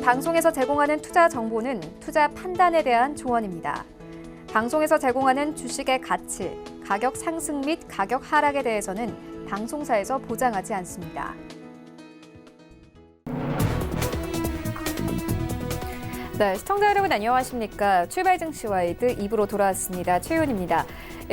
방송에서 제공하는 투자 정보는 투자 판단에 대한 조언입니다. 방송에서 제공하는 주식의 가치, 가격 상승 및 가격 하락에 대해서는 방송사에서 보장하지 않습니다. 네, 시청자 여러분 안녕하십니까. 출발 증시와이드 2부로 돌아왔습니다. 최윤입니다.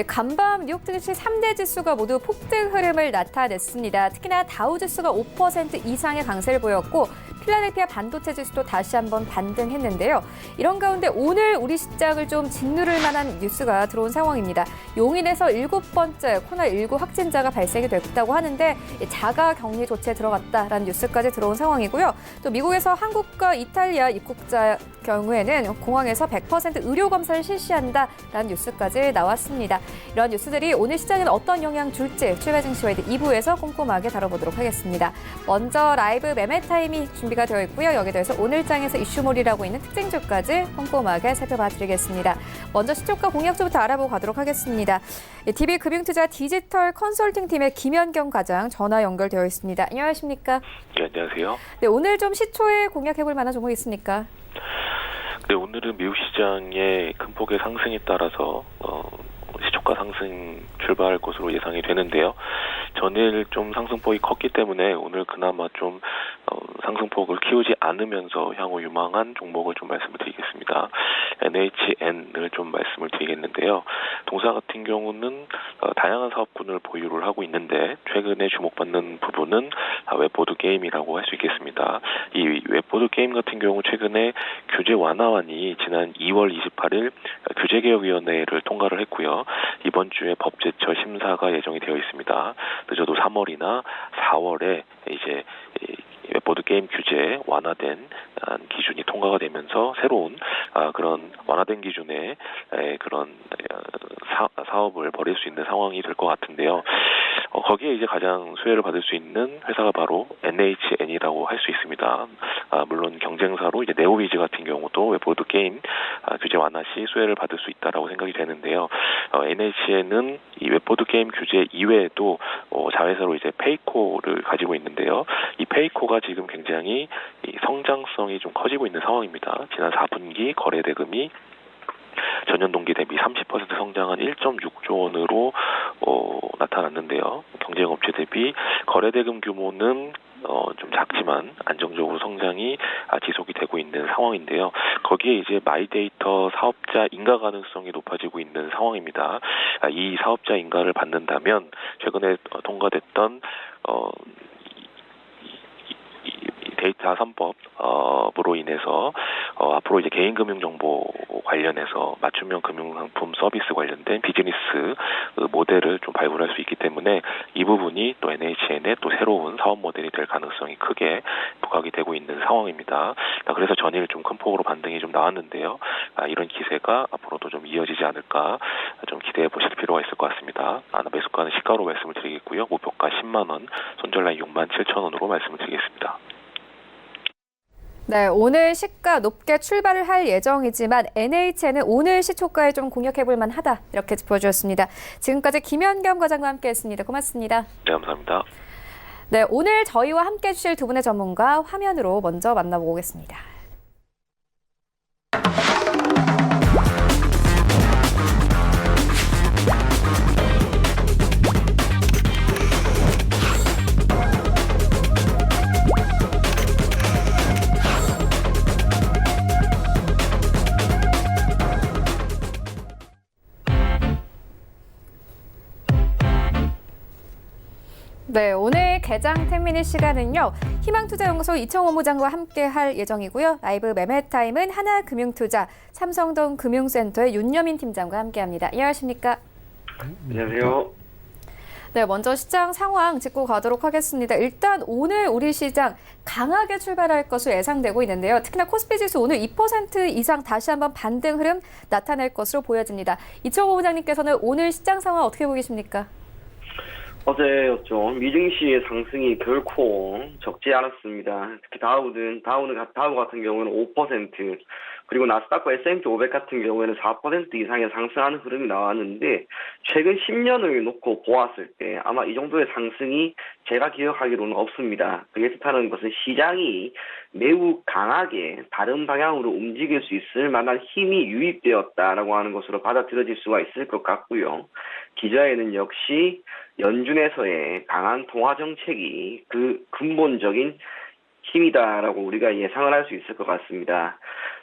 간밤 뉴욕 증시 3대 지수가 모두 폭등 흐름을 나타냈습니다. 특히나 다우 지수가 5% 이상의 강세를 보였고 필라델피아 반도체 지수도 다시 한번 반등했는데요. 이런 가운데 오늘 우리 시장을 좀 짓누를 만한 뉴스가 들어온 상황입니다. 용인에서 7번째 코로나19 확진자가 발생이 됐다고 하는데 자가 격리 조치에 들어갔다라는 뉴스까지 들어온 상황이고요. 또 미국에서 한국과 이탈리아 입국자 경우에는 공항에서 100% 의료 검사를 실시한다라는 뉴스까지 나왔습니다. 이런 뉴스들이 오늘 시장에는 어떤 영향 줄지 출발 증시와이드 2부에서 꼼꼼하게 다뤄보도록 하겠습니다. 먼저 라이브 매매 타임이 준비가 되어 있고요. 여기에 대해서 오늘 장에서 이슈몰이라고 있는 특징주까지 꼼꼼하게 살펴봐드리겠습니다. 먼저 시초가 공략주부터 알아보고 가도록 하겠습니다. DB금융투자 디지털 컨설팅팀의 김현경 과장 전화 연결되어 있습니다. 안녕하십니까? 네, 안녕하세요. 네, 오늘 좀 시초에 공략해볼 만한 종목이 있습니까? 네, 오늘은 미국 시장의 큰 폭의 상승에 따라서 시초가 상승 출발할 것으로 예상이 되는데요. 전일 좀 상승폭이 컸기 때문에 오늘 그나마 좀 상승폭을 키우지 않으면서 향후 유망한 종목을 좀 말씀을 드리겠습니다. NHN을 좀 말씀을 드리겠는데요. 동사 같은 경우는 다양한 사업군을 보유를 하고 있는데 최근에 주목받는 부분은 웹보드 게임이라고 할 수 있겠습니다. 이 웹보드 게임 같은 경우 최근에 규제 완화안이 지난 2월 28일 규제개혁위원회를 통과를 했고요. 이번 주에 법제처 심사가 예정이 되어 있습니다. 늦어도 3월이나 4월에 이제 웹보드 게임 규제 완화된 기준이 통과가 되면서 새로운 그런 완화된 기준의 그런 사업을 벌일 수 있는 상황이 될 것 같은데요. 거기에 이제 가장 수혜를 받을 수 있는 회사가 바로 NHN이라고 할 수 있습니다. 물론 경쟁사로 이제 네오비즈 같은 경우도 웹보드 게임 규제 완화 시 수혜를 받을 수 있다라고 생각이 되는데요. NHN은 이 웹보드 게임 규제 이외에도 자회사로 이제 페이코를 가지고 있는데요. 이 페이코가 지금 굉장히 이 성장성이 좀 커지고 있는 상황입니다. 지난 4분기 거래 대금이 전년 동기 대비 30% 성장한 1.6조 원으로 나타났는데요. 경쟁업체 대비 거래 대금 규모는 좀 작지만 안정적으로 성장이 지속이 되고 있는 상황인데요. 거기에 이제 마이데이터 사업자 인가 가능성이 높아지고 있는 상황입니다. 이 사업자 인가를 받는다면 최근에 통과됐던 데이터 3법으로 인해서 앞으로 이제 개인금융정보 관련해서 맞춤형 금융상품 서비스 관련된 비즈니스 모델을 좀 발굴할 수 있기 때문에 이 부분이 또 NHN의 또 새로운 사업 모델이 될 가능성이 크게 부각이 되고 있는 상황입니다. 그래서 전일 좀 큰 폭으로 반등이 좀 나왔는데요. 이런 기세가 앞으로도 좀 이어지지 않을까 좀 기대해 보실 필요가 있을 것 같습니다. 매수가는 시가로 말씀을 드리겠고요. 목표가 10만 원, 손절라인 6만 7천 원으로 말씀을 드리겠습니다. 네, 오늘 시가 높게 출발을 할 예정이지만 NHN은 오늘 시초가에 좀 공략해볼 만하다 이렇게 짚어주셨습니다. 지금까지 김현경 과장과 함께했습니다. 고맙습니다. 네, 감사합니다. 네, 오늘 저희와 함께해 주실 두 분의 전문가 화면으로 먼저 만나보겠습니다. 네, 오늘 개장 10미닛 시간은요. 희망투자연구소 이청호 본부장과 함께 할 예정이고요. 라이브 매매 타임은 하나금융투자 삼성동 금융센터의 윤여민 팀장과 함께합니다. 안녕하십니까? 안녕하세요. 네, 먼저 시장 상황 짚고 가도록 하겠습니다. 일단 오늘 우리 시장 강하게 출발할 것으로 예상되고 있는데요. 특히나 코스피 지수 오늘 2% 이상 다시 한번 반등 흐름 나타낼 것으로 보여집니다. 이청호 본부장님께서는 오늘 시장 상황 어떻게 보고 계십니까? 어제였죠. 미증시의 상승이 결코 적지 않았습니다. 특히 다우 같은 경우는 5%, 그리고 나스닥과 S&P 500 같은 경우에는 4% 이상의 상승하는 흐름이 나왔는데 최근 10년을 놓고 보았을 때 아마 이 정도의 상승이 제가 기억하기로는 없습니다. 그게 뜻하는 것은 시장이 매우 강하게 다른 방향으로 움직일 수 있을 만한 힘이 유입되었다라고 하는 것으로 받아들여질 수가 있을 것 같고요. 기저에는 역시 연준에서의 강한 통화 정책이 그 근본적인 힘이다라고 우리가 예상을 할 수 있을 것 같습니다.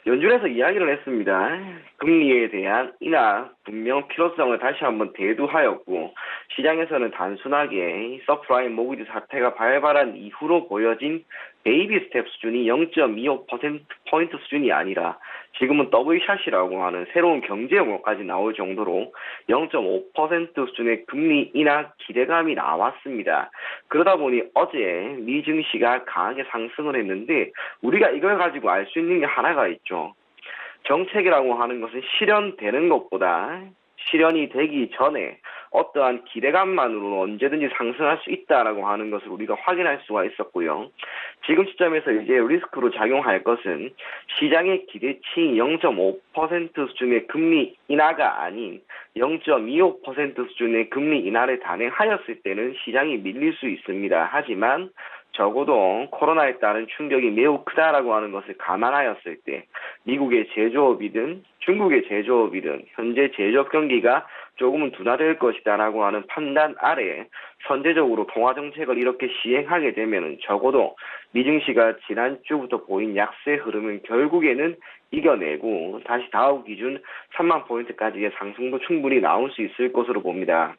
연준에서 이야기를 했습니다. 금리에 대한 인하 분명 필요성을 다시 한번 대두하였고 시장에서는 단순하게 서프라임 모기지 사태가 발발한 이후로 보여진 베이비 스텝 수준이 0.25%포인트 수준이 아니라 지금은 더블샷이라고 하는 새로운 경제 용어까지 나올 정도로 0.5% 수준의 금리 인하 기대감이 나왔습니다. 그러다 보니 어제 미 증시가 강하게 상승을 했는데 우리가 이걸 가지고 알 수 있는 게 하나가 있죠. 정책이라고 하는 것은 실현되는 것보다 실현이 되기 전에 어떠한 기대감만으로 언제든지 상승할 수 있다라고 하는 것을 우리가 확인할 수가 있었고요. 지금 시점에서 이제 리스크로 작용할 것은 시장의 기대치 0.5% 수준의 금리 인하가 아닌 0.25% 수준의 금리 인하를 단행하였을 때는 시장이 밀릴 수 있습니다. 하지만 적어도 코로나에 따른 충격이 매우 크다라고 하는 것을 감안하였을 때 미국의 제조업이든 중국의 제조업이든 현재 제조업 경기가 조금은 둔화될 것이다라고 하는 판단 아래 선제적으로 통화 정책을 이렇게 시행하게 되면은 적어도 미증시가 지난주부터 보인 약세 흐름은 결국에는 이겨내고 다시 다우 기준 3만 포인트까지의 상승도 충분히 나올 수 있을 것으로 봅니다.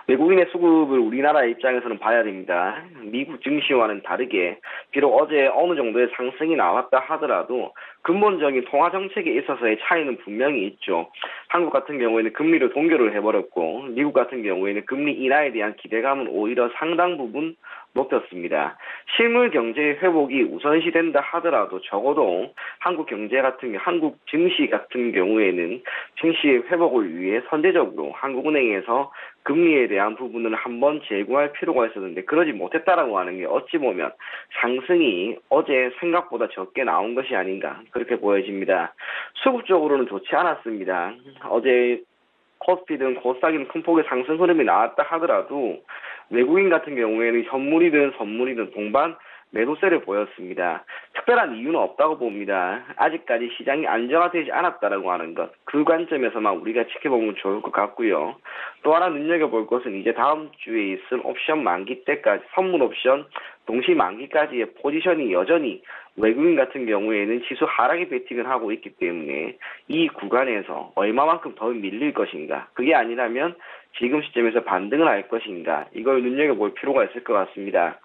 외국인의 수급을 우리나라의 입장에서는 봐야 됩니다. 미국 증시와는 다르게 비록 어제 어느 정도의 상승이 나왔다 하더라도 근본적인 통화 정책에 있어서의 차이는 분명히 있죠. 한국 같은 경우에는 금리를 동결을 해버렸고 미국 같은 경우에는 금리 인하에 대한 기대감은 오히려 상당 부분 높였습니다. 실물 경제 회복이 우선시된다 하더라도 적어도 한국 증시 같은 경우에는 증시의 회복을 위해 선제적으로 한국은행에서 금리에 대한 부분을 한번 제고할 필요가 있었는데 그러지 못했다라고 하는 게 어찌 보면 상승이 어제 생각보다 적게 나온 것이 아닌가 그렇게 보여집니다. 수급적으로는 좋지 않았습니다. 어제 코스피든 코스닥이든 큰 폭의 상승 흐름이 나왔다 하더라도 외국인 같은 경우에는 현물이든 선물이든 동반 매도세를 보였습니다. 특별한 이유는 없다고 봅니다. 아직까지 시장이 안정화되지 않았다라고 하는 것, 그 관점에서만 우리가 지켜보면 좋을 것 같고요. 또 하나 눈여겨볼 것은 이제 다음 주에 있을 옵션 만기 때까지 선물 옵션 동시 만기까지의 포지션이 여전히 외국인 같은 경우에는 지수 하락에 베팅을 하고 있기 때문에 이 구간에서 얼마만큼 더 밀릴 것인가, 그게 아니라면 지금 시점에서 반등을 할 것인가, 이걸 눈여겨볼 필요가 있을 것 같습니다.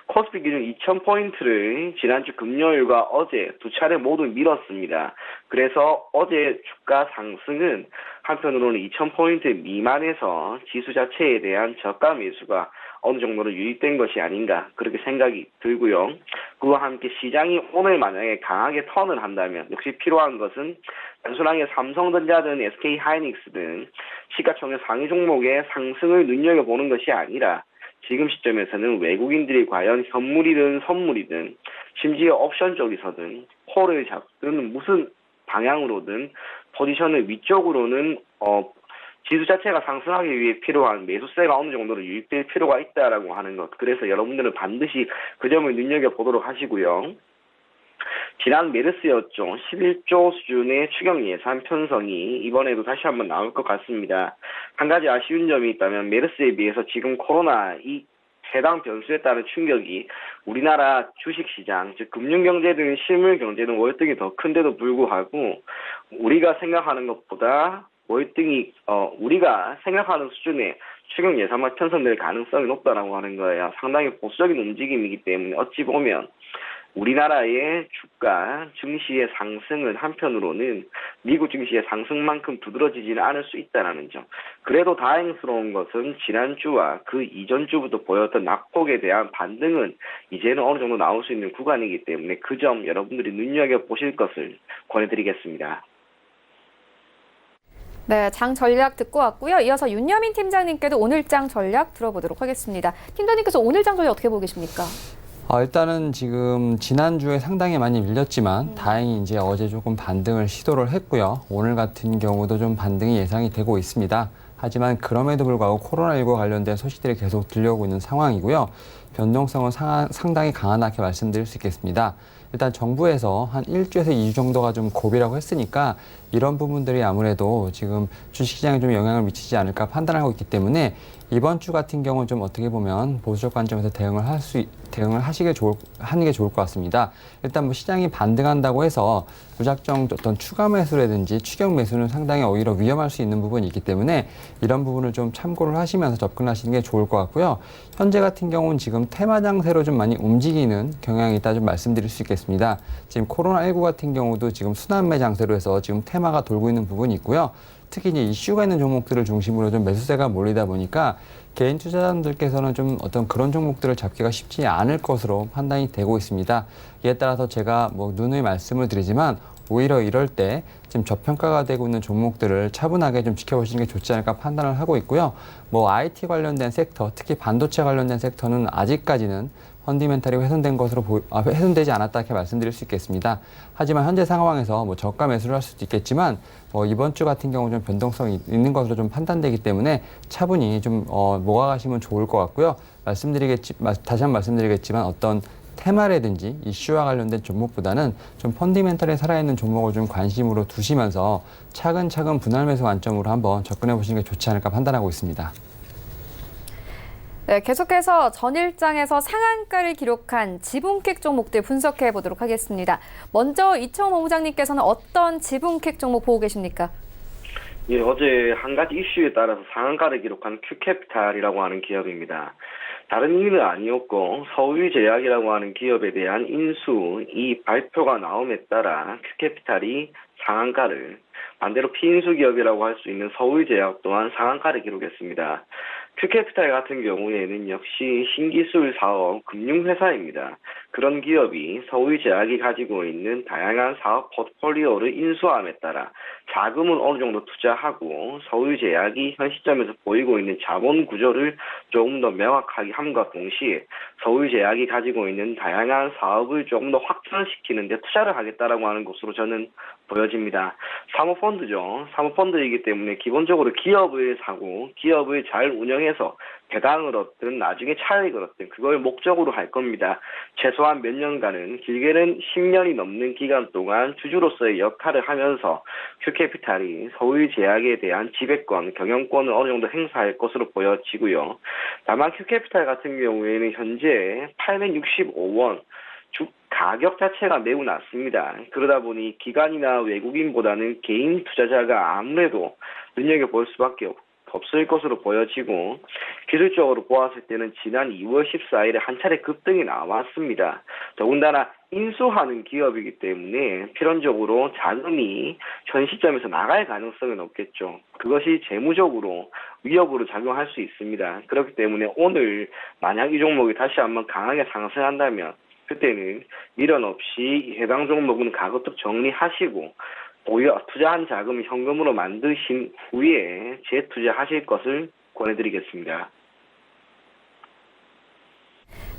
코스피 기준 2000포인트를 지난주 금요일과 어제 두 차례 모두 밀었습니다. 그래서 어제 주가 상승은 한편으로는 2000포인트 미만에서 지수 자체에 대한 저가 매수가 어느 정도는 유입된 것이 아닌가 그렇게 생각이 들고요. 그와 함께 시장이 오늘 만약에 강하게 턴을 한다면 역시 필요한 것은 단순하게 삼성전자든 SK하이닉스든 시가총액 상위 종목의 상승을 눈여겨보는 것이 아니라 지금 시점에서는 외국인들이 과연 현물이든 선물이든 심지어 옵션 쪽에서든 콜을 잡든 무슨 방향으로든 포지션을 위쪽으로는 지수 자체가 상승하기 위해 필요한 매수세가 어느 정도로 유입될 필요가 있다라고 하는 것. 그래서 여러분들은 반드시 그 점을 눈여겨보도록 하시고요. 지난 메르스였죠. 11조 수준의 추경 예산 편성이 이번에도 다시 한번 나올 것 같습니다. 한 가지 아쉬운 점이 있다면 메르스에 비해서 지금 코로나 이 해당 변수에 따른 충격이 우리나라 주식시장, 즉 금융경제든 실물경제든 월등히 더 큰데도 불구하고 우리가 생각하는 것보다 월등히 우리가 생각하는 수준의 추경 예산만 편성될 가능성이 높다라고 하는 거예요. 상당히 보수적인 움직임이기 때문에 어찌 보면 우리나라의 주가 증시의 상승은 한편으로는 미국 증시의 상승만큼 두드러지지는 않을 수 있다는 점. 그래도 다행스러운 것은 지난주와 그 이전 주부터 보였던 낙폭에 대한 반등은 이제는 어느 정도 나올 수 있는 구간이기 때문에 그 점 여러분들이 눈여겨보실 것을 권해드리겠습니다. 네, 장 전략 듣고 왔고요. 이어서 윤여민 팀장님께도 오늘 장 전략 들어보도록 하겠습니다. 팀장님께서 오늘 장 전략 어떻게 보고 계십니까? 일단은 지금 지난주에 상당히 많이 밀렸지만 다행히 이제 어제 조금 반등을 시도를 했고요. 오늘 같은 경우도 좀 반등이 예상이 되고 있습니다. 하지만 그럼에도 불구하고 코로나19와 관련된 소식들이 계속 들려오고 있는 상황이고요. 변동성은 상당히 강하게 말씀드릴 수 있겠습니다. 일단 정부에서 한 1주에서 2주 정도가 좀 고비라고 했으니까 이런 부분들이 아무래도 지금 주식시장에 좀 영향을 미치지 않을까 판단하고 있기 때문에 이번 주 같은 경우는 좀 어떻게 보면 보수적 관점에서 대응을 하는 게 좋을 것 같습니다. 일단 뭐 시장이 반등한다고 해서 무작정 어떤 추가 매수라든지 추격 매수는 상당히 오히려 위험할 수 있는 부분이 있기 때문에 이런 부분을 좀 참고를 하시면서 접근하시는 게 좋을 것 같고요. 현재 같은 경우는 지금 테마 장세로 좀 많이 움직이는 경향이 있다 좀 말씀드릴 수 있겠습니다. 지금 코로나19 같은 경우도 지금 순환매 장세로 해서 지금 테마가 돌고 있는 부분이 있고요. 특히 이제 이슈가 있는 종목들을 중심으로 좀 매수세가 몰리다 보니까 개인 투자자분들께서는 좀 어떤 그런 종목들을 잡기가 쉽지 않을 것으로 판단이 되고 있습니다. 이에 따라서 제가 뭐 누누이 말씀을 드리지만 오히려 이럴 때 지금 저평가가 되고 있는 종목들을 차분하게 좀 지켜보시는 게 좋지 않을까 판단을 하고 있고요. 뭐 IT 관련된 섹터, 특히 반도체 관련된 섹터는 아직까지는 펀디멘탈이 훼손되지 않았다 이렇게 말씀드릴 수 있겠습니다. 하지만 현재 상황에서 뭐 저가 매수를 할 수도 있겠지만 이번 주 같은 경우 좀 변동성이 있는 것으로 좀 판단되기 때문에 차분히 좀 모아가시면 좋을 것 같고요. 다시 한번 말씀드리겠지만 어떤 테마라든지 이슈와 관련된 종목보다는 좀 펀디멘탈에 살아있는 종목을 좀 관심으로 두시면서 차근차근 분할 매수 관점으로 한번 접근해 보시는 게 좋지 않을까 판단하고 있습니다. 네, 계속해서 전일장에서 상한가를 기록한 지분킥 종목들 분석해 보도록 하겠습니다. 먼저 이청호 본부장님께서는 어떤 지분킥 종목 보고 계십니까? 예, 어제 한 가지 이슈에 따라서 상한가를 기록한 큐캐피탈이라고 하는 기업입니다. 다른 일은 아니었고 서울제약이라고 하는 기업에 대한 인수 이 발표가 나옴에 따라 큐캐피탈이 상한가를, 반대로 피인수 기업이라고 할 수 있는 서울제약 또한 상한가를 기록했습니다. 큐캐피탈 같은 경우에는 역시 신기술 사업 금융회사입니다. 그런 기업이 서울제약이 가지고 있는 다양한 사업 포트폴리오를 인수함에 따라 자금을 어느 정도 투자하고 서울제약이 현 시점에서 보이고 있는 자본 구조를 조금 더 명확하게 함과 동시에 서울제약이 가지고 있는 다양한 사업을 조금 더 확장시키는 데 투자를 하겠다라고 하는 것으로 저는 보여집니다. 사모펀드죠. 사모펀드이기 때문에 기본적으로 기업을 사고 기업을 잘 운영해서 배당을 얻든 나중에 차익을 얻든 그걸 목적으로 할 겁니다. 최소한 몇 년간은, 길게는 10년이 넘는 기간 동안 주주로서의 역할을 하면서 큐캐피탈이 서울제약에 대한 지배권, 경영권을 어느 정도 행사할 것으로 보여지고요. 다만 큐캐피탈 같은 경우에는 현재 865원 가격 자체가 매우 낮습니다. 그러다 보니 기관이나 외국인보다는 개인 투자자가 아무래도 눈여겨볼 수밖에 없을 것으로 보여지고, 기술적으로 보았을 때는 지난 2월 14일에 한 차례 급등이 나왔습니다. 더군다나 인수하는 기업이기 때문에 필연적으로 자금이 현 시점에서 나갈 가능성이 높겠죠. 그것이 재무적으로 위협으로 작용할 수 있습니다. 그렇기 때문에 오늘 만약 이 종목이 다시 한번 강하게 상승한다면 그때는 미련 없이 해당 종목은 가급적 정리하시고 오히려 투자한 자금을 현금으로 만드신 후에 재투자하실 것을 권해드리겠습니다.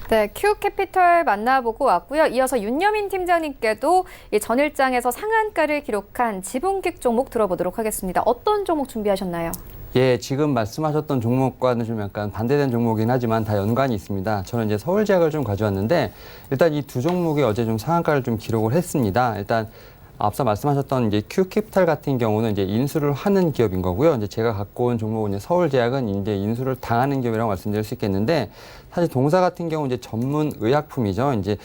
네, 큐캐피털 만나보고 왔고요. 이어서 윤여민 팀장님께도 이 전일장에서 상한가를 기록한 지분킥 종목 들어보도록 하겠습니다. 어떤 종목 준비하셨나요? 예, 지금 말씀하셨던 종목과는 좀 약간 반대된 종목이긴 하지만 다 연관이 있습니다. 저는 이제 서울제약을 좀 가져왔는데 일단 이 두 종목이 어제 좀 상한가를 좀 기록을 했습니다. 일단 앞서 말씀하셨던 이제 큐캐피탈 같은 경우는 이제 인수를 하는 기업인 거고요. 이제 제가 갖고 온 종목은 이제 서울제약은 이제 인수를 당하는 기업이라고 말씀드릴 수 있겠는데, 사실 동사 같은 경우 이제 전문 의약품이죠. 이제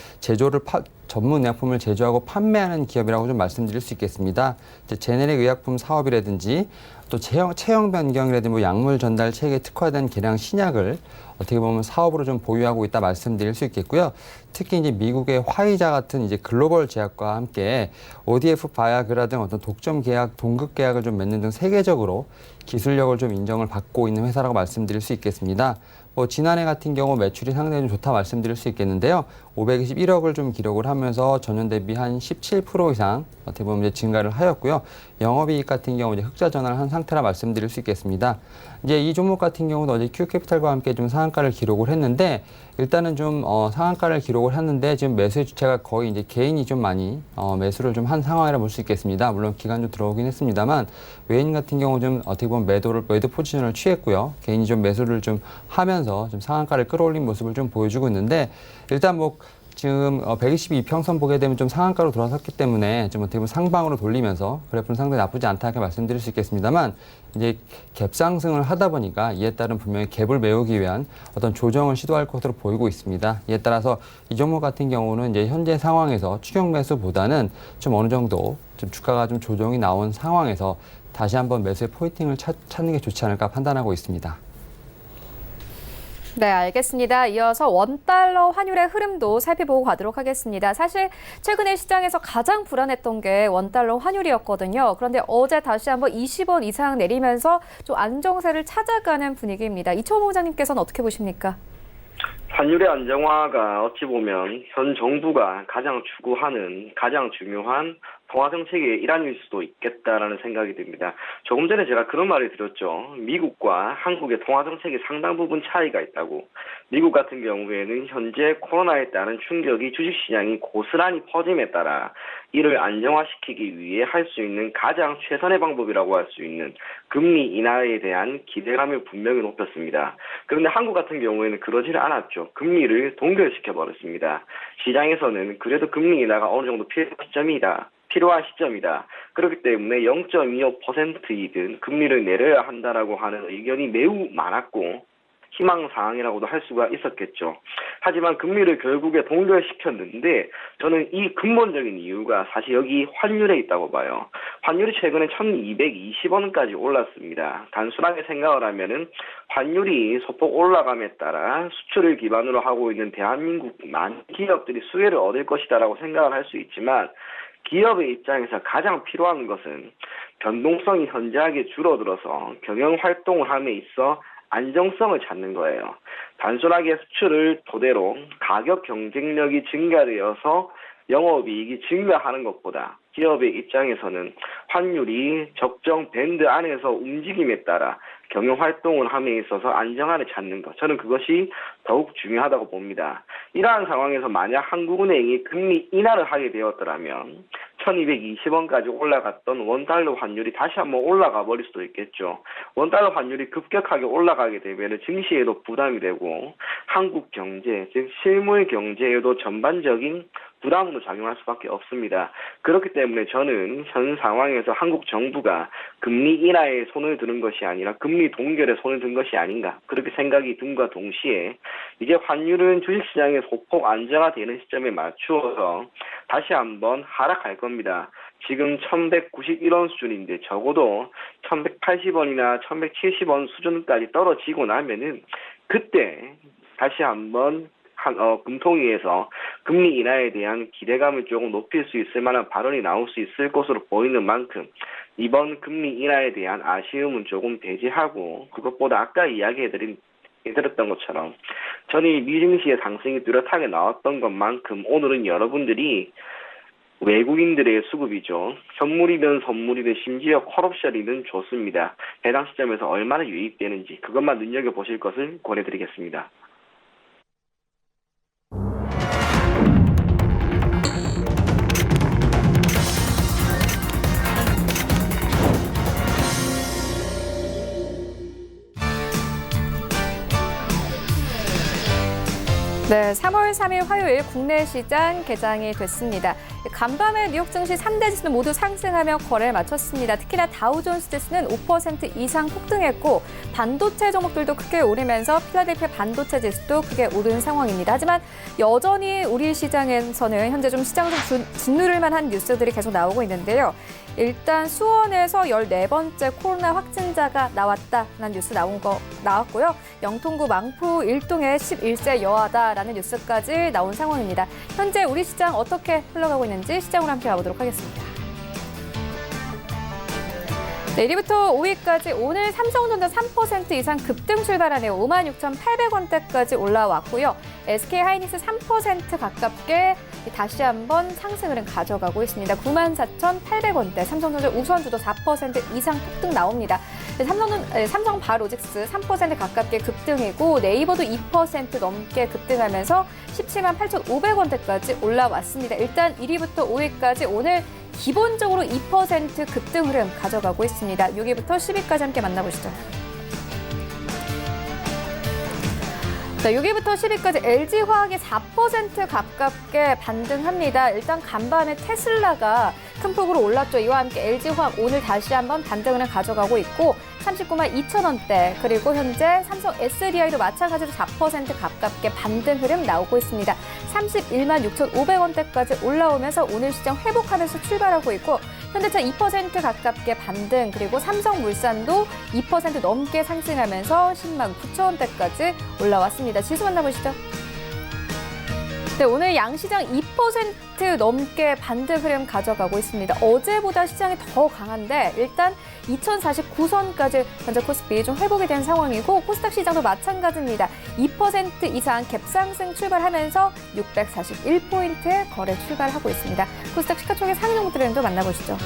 전문 의약품을 제조하고 판매하는 기업이라고 좀 말씀드릴 수 있겠습니다. 이제 제네릭 의약품 사업이라든지 또 체형 변경이라든지 뭐 약물 전달 체계에 특화된 개량 신약을 어떻게 보면 사업으로 좀 보유하고 있다 말씀드릴 수 있겠고요. 특히 이제 미국의 화이자 같은 이제 글로벌 제약과 함께 ODF 바이아그라 등 어떤 독점 계약, 동급 계약을 좀 맺는 등 세계적으로 기술력을 좀 인정을 받고 있는 회사라고 말씀드릴 수 있겠습니다. 뭐 지난해 같은 경우 매출이 상당히 좀 좋다 말씀드릴 수 있겠는데요. 521억을 좀 기록을 하면서 전년 대비 한 17% 이상 어떻게 보면 이제 증가를 하였고요. 영업이익 같은 경우 이제 흑자 전환을 한 상태라 말씀드릴 수 있겠습니다. 이제 이 종목 같은 경우도 어제 Q캐피탈과 함께 좀 상한가를 기록을 했는데 일단은 좀 상한가를 기록을 했는데 지금 매수의 주체가 거의 이제 개인이 좀 많이 매수를 좀 한 상황이라 볼 수 있겠습니다. 물론 기간도 들어오긴 했습니다만 외인 같은 경우 좀 어떻게 보면 매도 포지션을 취했고요. 개인이 좀 매수를 좀 하면서 좀 상한가를 끌어올린 모습을 좀 보여주고 있는데 일단 뭐 지금 122평선 보게 되면 좀 상한가로 돌아섰기 때문에 좀 어떻게 보면 상방으로 돌리면서 그래프는 상당히 나쁘지 않다 이렇게 말씀드릴 수 있겠습니다만 이제 갭 상승을 하다 보니까 이에 따른 분명히 갭을 메우기 위한 어떤 조정을 시도할 것으로 보이고 있습니다. 이에 따라서 이 종목 같은 경우는 이제 현재 상황에서 추격 매수보다는 좀 어느 정도 좀 주가가 좀 조정이 나온 상황에서 다시 한번 매수의 포인팅을 찾는 게 좋지 않을까 판단하고 있습니다. 네, 알겠습니다. 이어서 원달러 환율의 흐름도 살펴보고 가도록 하겠습니다. 사실 최근에 시장에서 가장 불안했던 게 원달러 환율이었거든요. 그런데 어제 다시 한번 20원 이상 내리면서 좀 안정세를 찾아가는 분위기입니다. 이철호 본부장님께서는 어떻게 보십니까? 환율의 안정화가 어찌 보면 현 정부가 가장 추구하는 가장 중요한 통화 정책의 일환일 수도 있겠다라는 생각이 듭니다. 조금 전에 제가 그런 말을 드렸죠. 미국과 한국의 통화 정책이 상당 부분 차이가 있다고. 미국 같은 경우에는 현재 코로나에 따른 충격이 주식시장이 고스란히 퍼짐에 따라 이를 안정화시키기 위해 할 수 있는 가장 최선의 방법이라고 할 수 있는 금리 인하에 대한 기대감을 분명히 높였습니다. 그런데 한국 같은 경우에는 그러지를 않았죠. 금리를 동결시켜버렸습니다. 시장에서는 그래도 금리 인하가 어느 정도 필요한 시점이다. 그렇기 때문에 0.25%이든 금리를 내려야 한다라고 하는 의견이 매우 많았고 희망사항이라고도 할 수가 있었겠죠. 하지만 금리를 결국에 동결시켰는데 저는 이 근본적인 이유가 사실 여기 환율에 있다고 봐요. 환율이 최근에 1220원까지 올랐습니다. 단순하게 생각을 하면은 환율이 소폭 올라감에 따라 수출을 기반으로 하고 있는 대한민국 많은 기업들이 수혜를 얻을 것이다라고 생각을 할 수 있지만 기업의 입장에서 가장 필요한 것은 변동성이 현저하게 줄어들어서 경영 활동을 함에 있어 안정성을 찾는 거예요. 단순하게 수출을 토대로 가격 경쟁력이 증가되어서 영업이익이 증가하는 것보다 기업의 입장에서는 환율이 적정 밴드 안에서 움직임에 따라 경영 활동을 함에 있어서 안정화를 찾는 것. 저는 그것이 더욱 중요하다고 봅니다. 이러한 상황에서 만약 한국은행이 금리 인하를 하게 되었더라면 1220원까지 올라갔던 원달러 환율이 다시 한번 올라가 버릴 수도 있겠죠. 원달러 환율이 급격하게 올라가게 되면 증시에도 부담이 되고 한국 경제, 즉 실물 경제에도 전반적인 부담으로 작용할 수밖에 없습니다. 그렇기 때문에 저는 현 상황에서 한국 정부가 금리 인하에 손을 드는 것이 아니라 금리 동결에 손을 든 것이 아닌가 그렇게 생각이 든과 동시에 이제 환율은 주식시장에 소폭 안정화되는 시점에 맞추어서 다시 한번 하락할 겁니다. 지금 1191원 수준인데 적어도 1180원이나 1170원 수준까지 떨어지고 나면은 그때 다시 한번 금통위에서 금리 인하에 대한 기대감을 조금 높일 수 있을 만한 발언이 나올 수 있을 것으로 보이는 만큼 이번 금리 인하에 대한 아쉬움은 조금 배제하고 그것보다 아까 이야기해드렸던 것처럼 전이 미증시의 상승이 뚜렷하게 나왔던 것만큼 오늘은 여러분들이 외국인들의 수급이죠. 현물이든 선물이든 심지어 콜옵션이든 좋습니다. 해당 시점에서 얼마나 유입되는지 그것만 눈여겨보실 것을 권해드리겠습니다. 네, 3월 3일 화요일 국내 시장 개장이 됐습니다. 간밤에 뉴욕 증시 3대 지수는 모두 상승하며 거래를 마쳤습니다. 특히나 다우존스 지수는 5% 이상 폭등했고 반도체 종목들도 크게 오르면서 필라델피아 반도체 지수도 크게 오른 상황입니다. 하지만 여전히 우리 시장에서는 현재 좀 시장을 좀 짓누를 만한 뉴스들이 계속 나오고 있는데요. 일단 수원에서 14번째 코로나 확진자가 나왔다라는 뉴스 나왔고요. 영통구 망포 일동에 11세 여아다라는 뉴스까지 나온 상황입니다. 현재 우리 시장 어떻게 흘러가고 있는지 시장으로 함께 가보도록 하겠습니다. 네, 1위부터 5위까지 오늘 삼성전자 3% 이상 급등 출발하네요. 56,800원대까지 올라왔고요. SK하이닉스 3% 가깝게 다시 한번 상승을 가져가고 있습니다. 94,800원대. 삼성전자 우선주도 4% 이상 폭등 나옵니다. 삼성 바로직스 3% 가깝게 급등이고 네이버도 2% 넘게 급등하면서 17만 8,500원대까지 올라왔습니다. 일단 1위부터 5위까지 오늘 기본적으로 2% 급등 흐름 가져가고 있습니다. 6위부터 10위까지 함께 만나보시죠. 자, 6위부터 10위까지 LG화학이 4% 가깝게 반등합니다. 일단 간밤에 테슬라가 큰 폭으로 올랐죠. 이와 함께 LG화학 오늘 다시 한번 반등을 가져가고 있고 39만 2천 원대, 그리고 현재 삼성 SDI도 마찬가지로 4% 가깝게 반등 흐름 나오고 있습니다. 31만 6,500원대까지 올라오면서 오늘 시장 회복하면서 출발하고 있고 현대차 2% 가깝게 반등, 그리고 삼성물산도 2% 넘게 상승하면서 10만 9천 원대까지 올라왔습니다. 지수 만나보시죠. 네, 오늘 양시장 2% 넘게 반등 흐름 가져가고 있습니다. 어제보다 시장이 더 강한데 일단 2049선까지 현재 코스피 좀 회복이 된 상황이고 코스닥 시장도 마찬가지입니다. 2% 이상 갭상승 출발하면서 641포인트 거래 출발하고 있습니다. 코스닥 시가총액 상위 종목 트렌드 만나보시죠.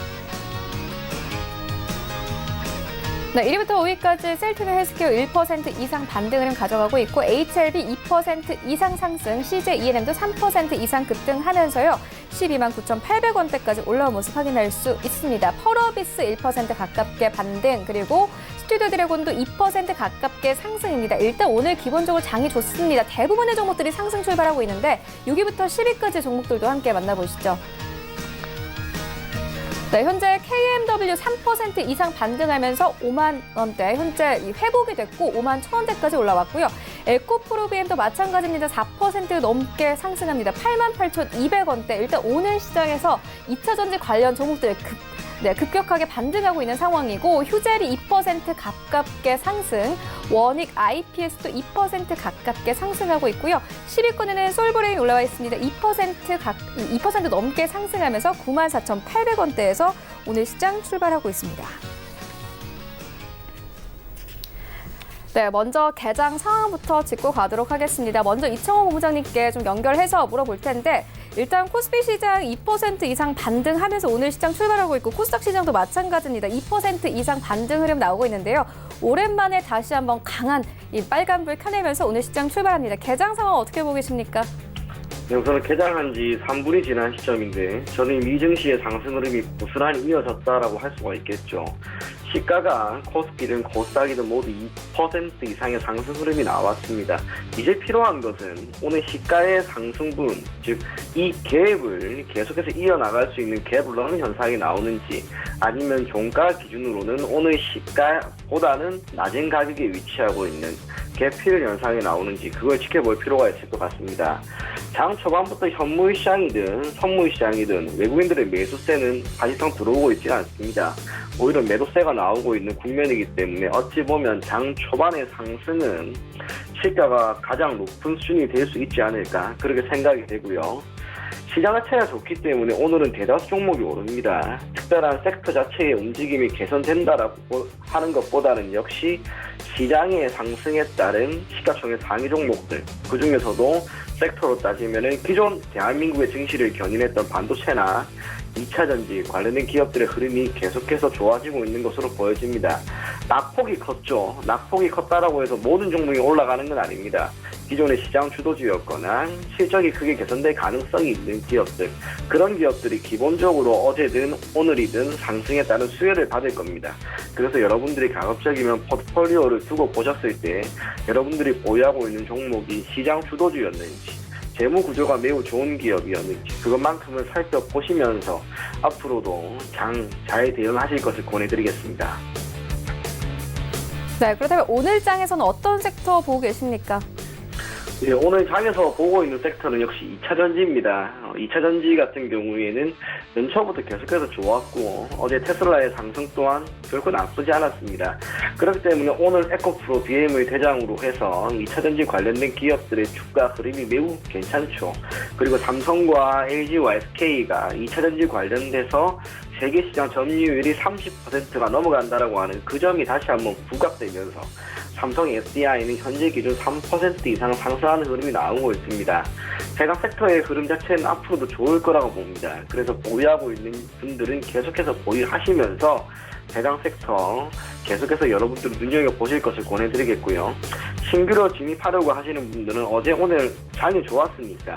네, 1위부터 5위까지 셀트리온 헬스케어 1% 이상 반등 흐름 가져가고 있고 HLB 2% 이상 상승, CJ E&M도 3% 이상 급등하면서요. 12만 9,800원대까지 올라온 모습 확인할 수 있습니다. 펄어비스 1% 가깝게 반등, 그리고 스튜디오 드래곤도 2% 가깝게 상승입니다. 일단 오늘 기본적으로 장이 좋습니다. 대부분의 종목들이 상승 출발하고 있는데 6위부터 10위까지 종목들도 함께 만나보시죠. 네, 현재 KMW 3% 이상 반등하면서 5만 원대, 현재 회복이 됐고 5만 1,000원대까지 올라왔고요. 에코프로비엠도 마찬가지입니다. 4% 넘게 상승합니다. 8만 8,200원대. 일단 오늘 시장에서 2차 전지 관련 종목들 급격하게 반등하고 있는 상황이고 휴젤이 2% 가깝게 상승, 원익 IPS도 2% 가깝게 상승하고 있고요. 10위권에는 솔브레인 올라와 있습니다. 2% 넘게 상승하면서 94,800원대에서 오늘 시장 출발하고 있습니다. 네, 먼저 개장 상황부터 짚고 가도록 하겠습니다. 먼저 이청호 본부장님께 좀 연결해서 물어볼 텐데 일단 코스피 시장 2% 이상 반등하면서 오늘 시장 출발하고 있고 코스닥 시장도 마찬가지입니다. 2% 이상 반등 흐름 나오고 있는데요. 오랜만에 다시 한번 강한 이 빨간불 켜내면서 오늘 시장 출발합니다. 개장 상황 어떻게 보고 계십니까? 네, 우선 개장한 지 3분이 지난 시점인데 저는 미증시의 상승 흐름이 부스란히 이어졌다라고 할 수가 있겠죠. 시가가 코스피든 코스닥이든 모두 2% 이상의 상승 흐름이 나왔습니다. 이제 필요한 것은 오늘 시가의 상승분, 즉 이 갭을 계속해서 이어나갈 수 있는 갭을 넣는 현상이 나오는지, 아니면 종가 기준으로는 오늘 시가보다는 낮은 가격에 위치하고 있는 갭필 현상이 나오는지 그걸 지켜볼 필요가 있을 것 같습니다. 장 초반부터 현물 시장이든 선물 시장이든 외국인들의 매수세는 사실상 들어오고 있지 않습니다. 오히려 매도세가 나오고 있는 국면이기 때문에 어찌 보면 장 초반의 상승은 시가가 가장 높은 수준이 될 수 있지 않을까 그렇게 생각이 되고요. 시장 자체가 좋기 때문에 오늘은 대다수 종목이 오릅니다. 특별한 섹터 자체의 움직임이 개선된다라고 하는 것보다는 역시 시장의 상승에 따른 시가총액 상위 종목들, 그중에서도 섹터로 따지면은 기존 대한민국의 증시를 견인했던 반도체나 2차 전지 관련된 기업들의 흐름이 계속해서 좋아지고 있는 것으로 보여집니다. 낙폭이 컸죠. 낙폭이 컸다라고 해서 모든 종목이 올라가는 건 아닙니다. 기존의 시장 주도주였거나 실적이 크게 개선될 가능성이 있는 기업들, 그런 기업들이 기본적으로 어제든 오늘이든 상승에 따른 수혜를 받을 겁니다. 그래서 여러분들이 가급적이면 포트폴리오를 두고 보셨을 때 여러분들이 보유하고 있는 종목이 시장 주도주였는지, 재무 구조가 매우 좋은 기업이었는지 그것만큼은 살펴보시면서 앞으로도 장 잘 대응하실 것을 권해드리겠습니다. 네, 그렇다면 오늘 장에서는 어떤 섹터 보고 계십니까? 네, 오늘 장에서 보고 있는 섹터는 역시 2차 전지입니다. 2차 전지 같은 경우에는 연초부터 계속해서 좋았고 어제 테슬라의 상승 또한 결코 나쁘지 않았습니다. 그렇기 때문에 오늘 에코프로 BM을 대장으로 해서 2차 전지 관련된 기업들의 주가 흐름이 매우 괜찮죠. 그리고 삼성과 LG와 SK가 2차 전지 관련돼서 세계 시장 점유율이 30%가 넘어간다라고 하는 그 점이 다시 한번 부각되면서 삼성 SDI는 현재 기준 3% 이상 상승하는 흐름이 나오고 있습니다. 제가 섹터의 흐름 자체는 앞으로도 좋을 거라고 봅니다. 그래서 보유하고 있는 분들은 계속해서 보유하시면서 해당 섹터 계속해서 여러분들 눈여겨보실 것을 권해드리겠고요. 신규로 진입하려고 하시는 분들은 어제 오늘 장이 좋았으니까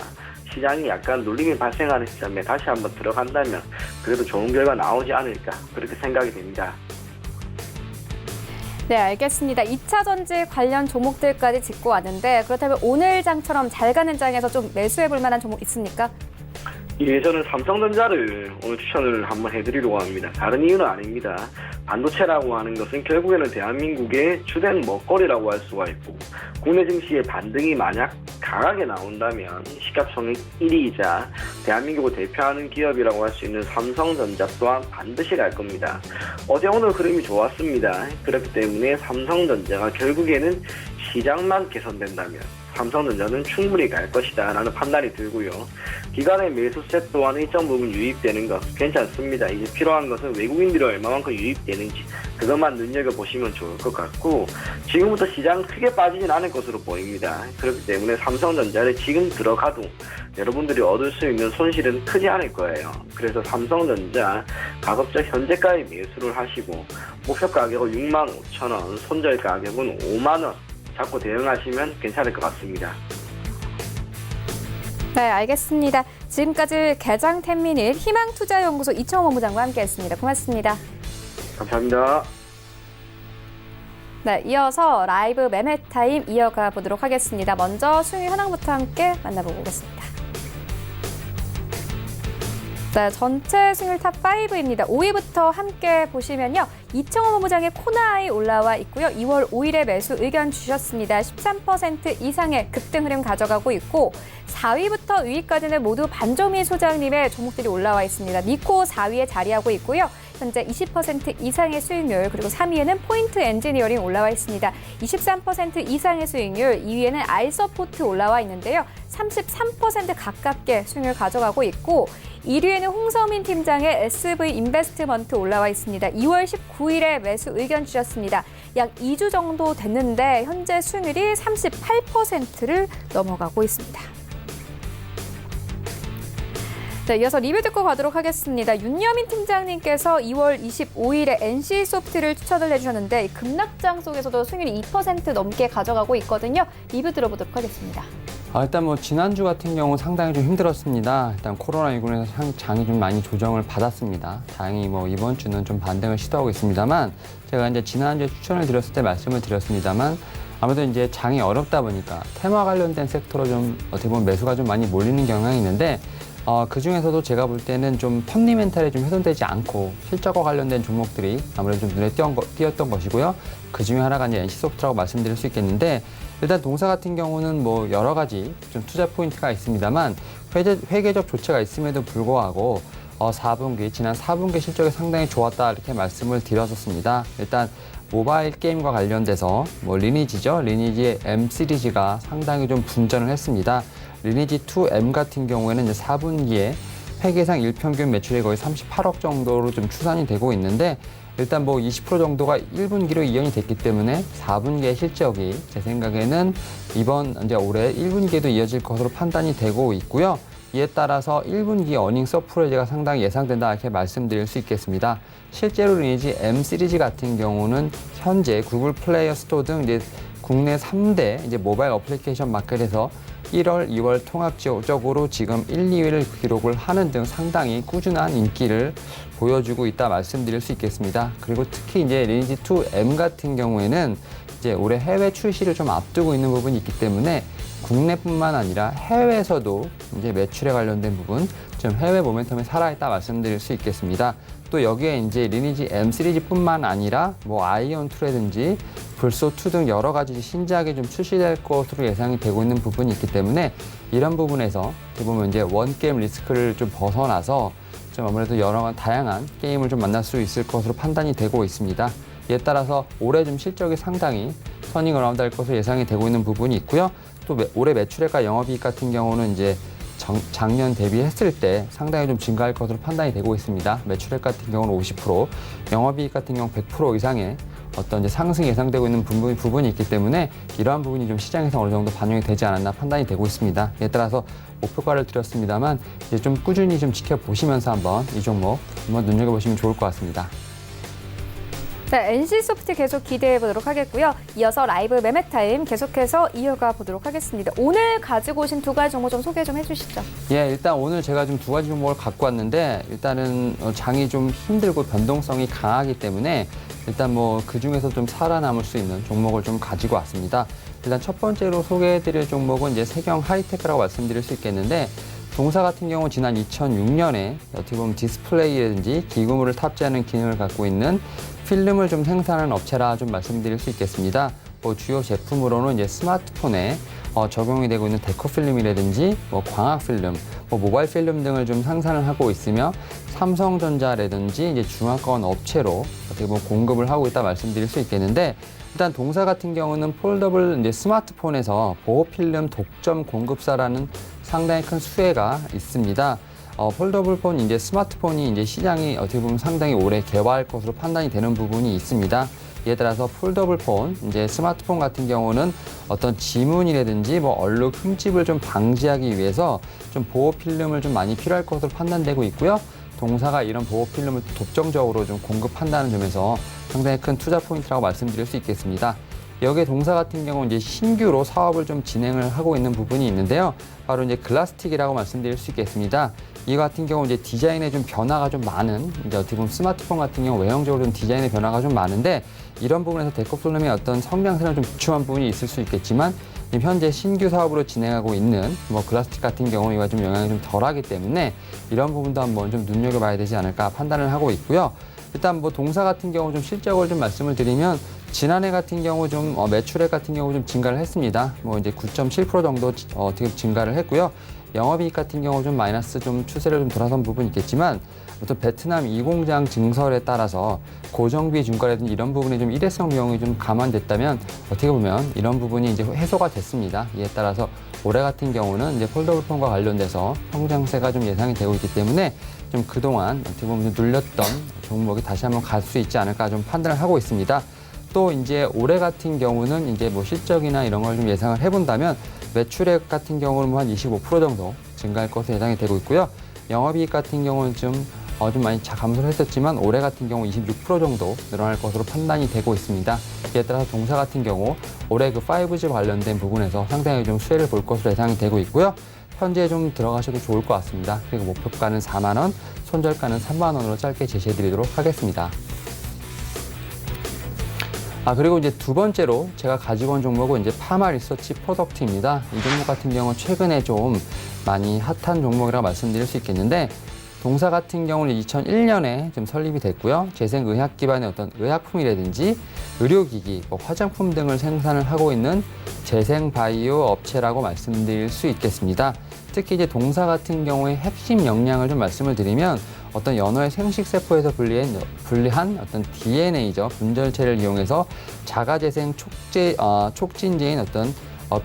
시장이 약간 눌림이 발생하는 시점에 다시 한번 들어간다면 그래도 좋은 결과 나오지 않을까 그렇게 생각이 됩니다. 네, 알겠습니다. 2차 전지 관련 종목들까지 짚고 왔는데 그렇다면 오늘 장처럼 잘 가는 장에서 좀 매수해 볼 만한 종목 있습니까? 예, 저는 삼성전자를 오늘 추천을 한번 해드리려고 합니다. 다른 이유는 아닙니다. 반도체라고 하는 것은 결국에는 대한민국의 주된 먹거리라고 할 수가 있고 국내 증시의 반등이 만약 강하게 나온다면 시가총액 1위이자 대한민국을 대표하는 기업이라고 할 수 있는 삼성전자 또한 반드시 갈 겁니다. 어제 오늘 흐름이 좋았습니다. 그렇기 때문에 삼성전자가 결국에는 시장만 개선된다면 삼성전자는 충분히 갈 것이다 라는 판단이 들고요. 기관의 매수세 또한 일정 부분 유입되는 것 괜찮습니다. 이제 필요한 것은 외국인들이 얼마만큼 유입되는지 그것만 눈여겨보시면 좋을 것 같고 지금부터 시장 크게 빠지진 않을 것으로 보입니다. 그렇기 때문에 삼성전자를 지금 들어가도 여러분들이 얻을 수 있는 손실은 크지 않을 거예요. 그래서 삼성전자 가급적 현재가에 매수를 하시고 목표 가격은 65,000원, 손절 가격은 5만원 잡고 대응하시면 괜찮을 것 같습니다. 네, 알겠습니다. 지금까지 개장텐미닛 희망투자연구소 이청호 본부장과 함께했습니다. 고맙습니다. 감사합니다. 네, 이어서 라이브 매매 타임 이어가 보도록 하겠습니다. 먼저 수익 현황부터 함께 만나보고 오겠습니다. 네, 전체 승률 탑5입니다. 5위부터 함께 보시면요. 이청호 본부장의 코너아이 올라와 있고요. 2월 5일에 매수 의견 주셨습니다. 13% 이상의 급등 흐름 가져가고 있고 4위부터 6위까지는 모두 반조미 소장님의 종목들이 올라와 있습니다. 니코 4위에 자리하고 있고요. 현재 20% 이상의 수익률, 그리고 3위에는 포인트 엔지니어링 올라와 있습니다. 23% 이상의 수익률, 2위에는 아이서포트 올라와 있는데요. 33% 가깝게 수익률 가져가고 있고 1위에는 홍서민 팀장의 SV 인베스트먼트 올라와 있습니다. 2월 19일에 매수 의견 주셨습니다. 약 2주 정도 됐는데 현재 수익률이 38%를 넘어가고 있습니다. 네, 이어서 리뷰 듣고 가도록 하겠습니다. 윤여민 팀장님께서 2월 25일에 NC소프트를 추천을 해주셨는데 급락장 속에서도 수익률이 2% 넘게 가져가고 있거든요. 리뷰 들어보도록 하겠습니다. 일단 뭐 지난주 같은 경우 상당히 좀 힘들었습니다. 일단 코로나19로 인해서 장이 좀 많이 조정을 받았습니다. 다행히 뭐 이번 주는 좀 반등을 시도하고 있습니다만 제가 이제 지난주에 추천을 드렸을 때 말씀을 드렸습니다만 아무래도 이제 장이 어렵다 보니까 테마 관련된 섹터로 좀 어떻게 보면 매수가 좀 많이 몰리는 경향이 있는데 그 중에서도 제가 볼 때는 좀 펀디멘탈에 좀 훼손되지 않고 실적과 관련된 종목들이 아무래도 좀 눈에 띄었던 것이고요. 그 중에 하나가 이제 NC소프트라고 말씀드릴 수 있겠는데 일단 동사 같은 경우는 뭐 여러 가지 좀 투자 포인트가 있습니다만 회계적 조치가 있음에도 불구하고 4분기, 지난 4분기 실적이 상당히 좋았다 이렇게 말씀을 드렸었습니다. 일단 모바일 게임과 관련돼서 뭐 리니지죠. 리니지의 M 시리즈가 상당히 좀 분전을 했습니다. 리니지 2M 같은 경우에는 이제 4분기에 회계상 일평균 매출이 거의 38억 정도로 좀 추산이 되고 있는데 일단 뭐 20% 정도가 1분기로 이연이 됐기 때문에 4분기의 실적이 제 생각에는 이번 이제 올해 1분기에도 이어질 것으로 판단이 되고 있고요. 이에 따라서 1분기 어닝 서프라이즈가 상당히 예상된다 이렇게 말씀드릴 수 있겠습니다. 실제로 리니지 M 시리즈 같은 경우는 현재 구글 플레이어 스토어 등 이제 국내 3대 이제 모바일 어플리케이션 마켓에서 1월, 2월 통합적으로 지금 1, 2위를 기록을 하는 등 상당히 꾸준한 인기를 보여주고 있다 말씀드릴 수 있겠습니다. 그리고 특히 이제 리니지 2M 같은 경우에는 이제 올해 해외 출시를 좀 앞두고 있는 부분이 있기 때문에 국내뿐만 아니라 해외에서도 이제 매출에 관련된 부분, 좀 해외 모멘텀이 살아있다 말씀드릴 수 있겠습니다. 또 여기에 이제 리니지 M 시리즈뿐만 아니라 뭐 아이온2라든지 불소2 등 여러 가지 신작이 좀 출시될 것으로 예상이 되고 있는 부분이 있기 때문에 이런 부분에서 어떻게 보면 이제 원 게임 리스크를 좀 벗어나서 좀 아무래도 다양한 게임을 좀 만날 수 있을 것으로 판단이 되고 있습니다. 이에 따라서 올해 좀 실적이 상당히 터닝 어라운드 할 것으로 예상이 되고 있는 부분이 있고요. 또 올해 매출액과 영업이익 같은 경우는 이제 작년 대비했을 때 상당히 좀 증가할 것으로 판단이 되고 있습니다. 매출액 같은 경우는 50%, 영업이익 같은 경우 100% 이상의 어떤 이제 상승이 예상되고 있는 부분이 있기 때문에 이러한 부분이 좀 시장에서 어느 정도 반영이 되지 않았나 판단이 되고 있습니다. 이에 따라서 목표가를 드렸습니다만 이제 좀 꾸준히 좀 지켜보시면서 한번 이 종목 한번 눈여겨보시면 좋을 것 같습니다. 자, NC소프트 계속 기대해 보도록 하겠고요. 이어서 라이브 매매 타임 계속해서 이어가 보도록 하겠습니다. 오늘 가지고 오신 두 가지 종목 좀 소개 좀 해주시죠. 예, 일단 오늘 제가 좀 두 가지 종목을 갖고 왔는데 일단은 장이 좀 힘들고 변동성이 강하기 때문에 일단 뭐 그 중에서 좀 살아남을 수 있는 종목을 좀 가지고 왔습니다. 일단 첫 번째로 소개해드릴 종목은 이제 세경 하이테크라고 말씀드릴 수 있겠는데 동사 같은 경우 지난 2006년에 어떻게 보면 디스플레이라든지 기구물을 탑재하는 기능을 갖고 있는 필름을 좀 생산하는 업체라 좀 말씀드릴 수 있겠습니다. 뭐 주요 제품으로는 이제 스마트폰에 적용이 되고 있는 데코 필름이라든지 뭐 광학 필름, 뭐 모바일 필름 등을 좀 생산을 하고 있으며 삼성전자라든지 이제 중화권 업체로 어떻게 보면 공급을 하고 있다 말씀드릴 수 있겠는데 일단 동사 같은 경우는 폴더블 이제 스마트폰에서 보호 필름 독점 공급사라는 상당히 큰 수혜가 있습니다. 폴더블 폰 이제 스마트폰이 이제 시장이 어떻게 보면 상당히 오래 개화할 것으로 판단이 되는 부분이 있습니다. 이에 따라서 폴더블 폰, 이제 스마트폰 같은 경우는 어떤 지문이라든지 뭐 얼룩 흠집을 좀 방지하기 위해서 좀 보호 필름을 좀 많이 필요할 것으로 판단되고 있고요. 동사가 이런 보호 필름을 독점적으로 좀 공급한다는 점에서 상당히 큰 투자 포인트라고 말씀드릴 수 있겠습니다. 여기에 동사 같은 경우는 이제 신규로 사업을 좀 진행을 하고 있는 부분이 있는데요. 바로 이제 글라스틱이라고 말씀드릴 수 있겠습니다. 이 같은 경우 이제 디자인에 좀 변화가 좀 많은, 이제 어떻게 보면 스마트폰 같은 경우 외형적으로 좀 디자인의 변화가 좀 많은데 이런 부분에서 데코필름의 어떤 성장세는 좀 비추한 부분이 있을 수 있겠지만 현재 신규 사업으로 진행하고 있는 뭐 글라스틱 같은 경우 이와 좀 영향이 좀 덜하기 때문에 이런 부분도 한번 좀 눈여겨봐야 되지 않을까 판단을 하고 있고요. 일단 뭐 동사 같은 경우 좀 실적을 좀 말씀을 드리면 지난해 같은 경우 좀 매출액 같은 경우 좀 증가를 했습니다. 뭐 이제 9.7% 정도 어떻게 증가를 했고요. 영업이익 같은 경우 좀 마이너스 좀 추세를 좀 돌아선 부분이 있겠지만 어떤 베트남 2공장 증설에 따라서 고정비 중과라든지 이런 부분에 좀 일회성 비용이 좀 감안됐다면 어떻게 보면 이런 부분이 이제 해소가 됐습니다. 이에 따라서 올해 같은 경우는 이제 폴더블폰과 관련돼서 성장세가 좀 예상이 되고 있기 때문에 좀 그동안 어떻게 보면 좀 눌렸던 종목이 다시 한번 갈 수 있지 않을까 좀 판단을 하고 있습니다. 또 이제 올해 같은 경우는 이제 뭐 실적이나 이런 걸 좀 예상을 해본다면 매출액 같은 경우는 뭐 한 25% 정도 증가할 것으로 예상이 되고 있고요. 영업이익 같은 경우는 좀 많이 감소를 했었지만 올해 같은 경우 26% 정도 늘어날 것으로 판단이 되고 있습니다. 이에 따라서 동사 같은 경우 올해 그 5G 관련된 부분에서 상당히 좀 수혜를 볼 것으로 예상이 되고 있고요. 현재 좀 들어가셔도 좋을 것 같습니다. 그리고 목표가는 4만 원, 손절가는 3만 원으로 짧게 제시해드리도록 하겠습니다. 그리고 이제 두 번째로 제가 가지고 온 종목은 이제 파마 리서치 프로덕트입니다. 이 종목 같은 경우는 최근에 좀 많이 핫한 종목이라고 말씀드릴 수 있겠는데 동사 같은 경우는 2001년에 좀 설립이 됐고요. 재생의학 기반의 어떤 의약품이라든지 의료기기, 뭐 화장품 등을 생산을 하고 있는 재생바이오 업체라고 말씀드릴 수 있겠습니다. 특히 이제 동사 같은 경우에 핵심 역량을 좀 말씀을 드리면 어떤 연어의 생식세포에서 분리한 어떤 DNA죠. 분절체를 이용해서 자가재생 촉진제인 어떤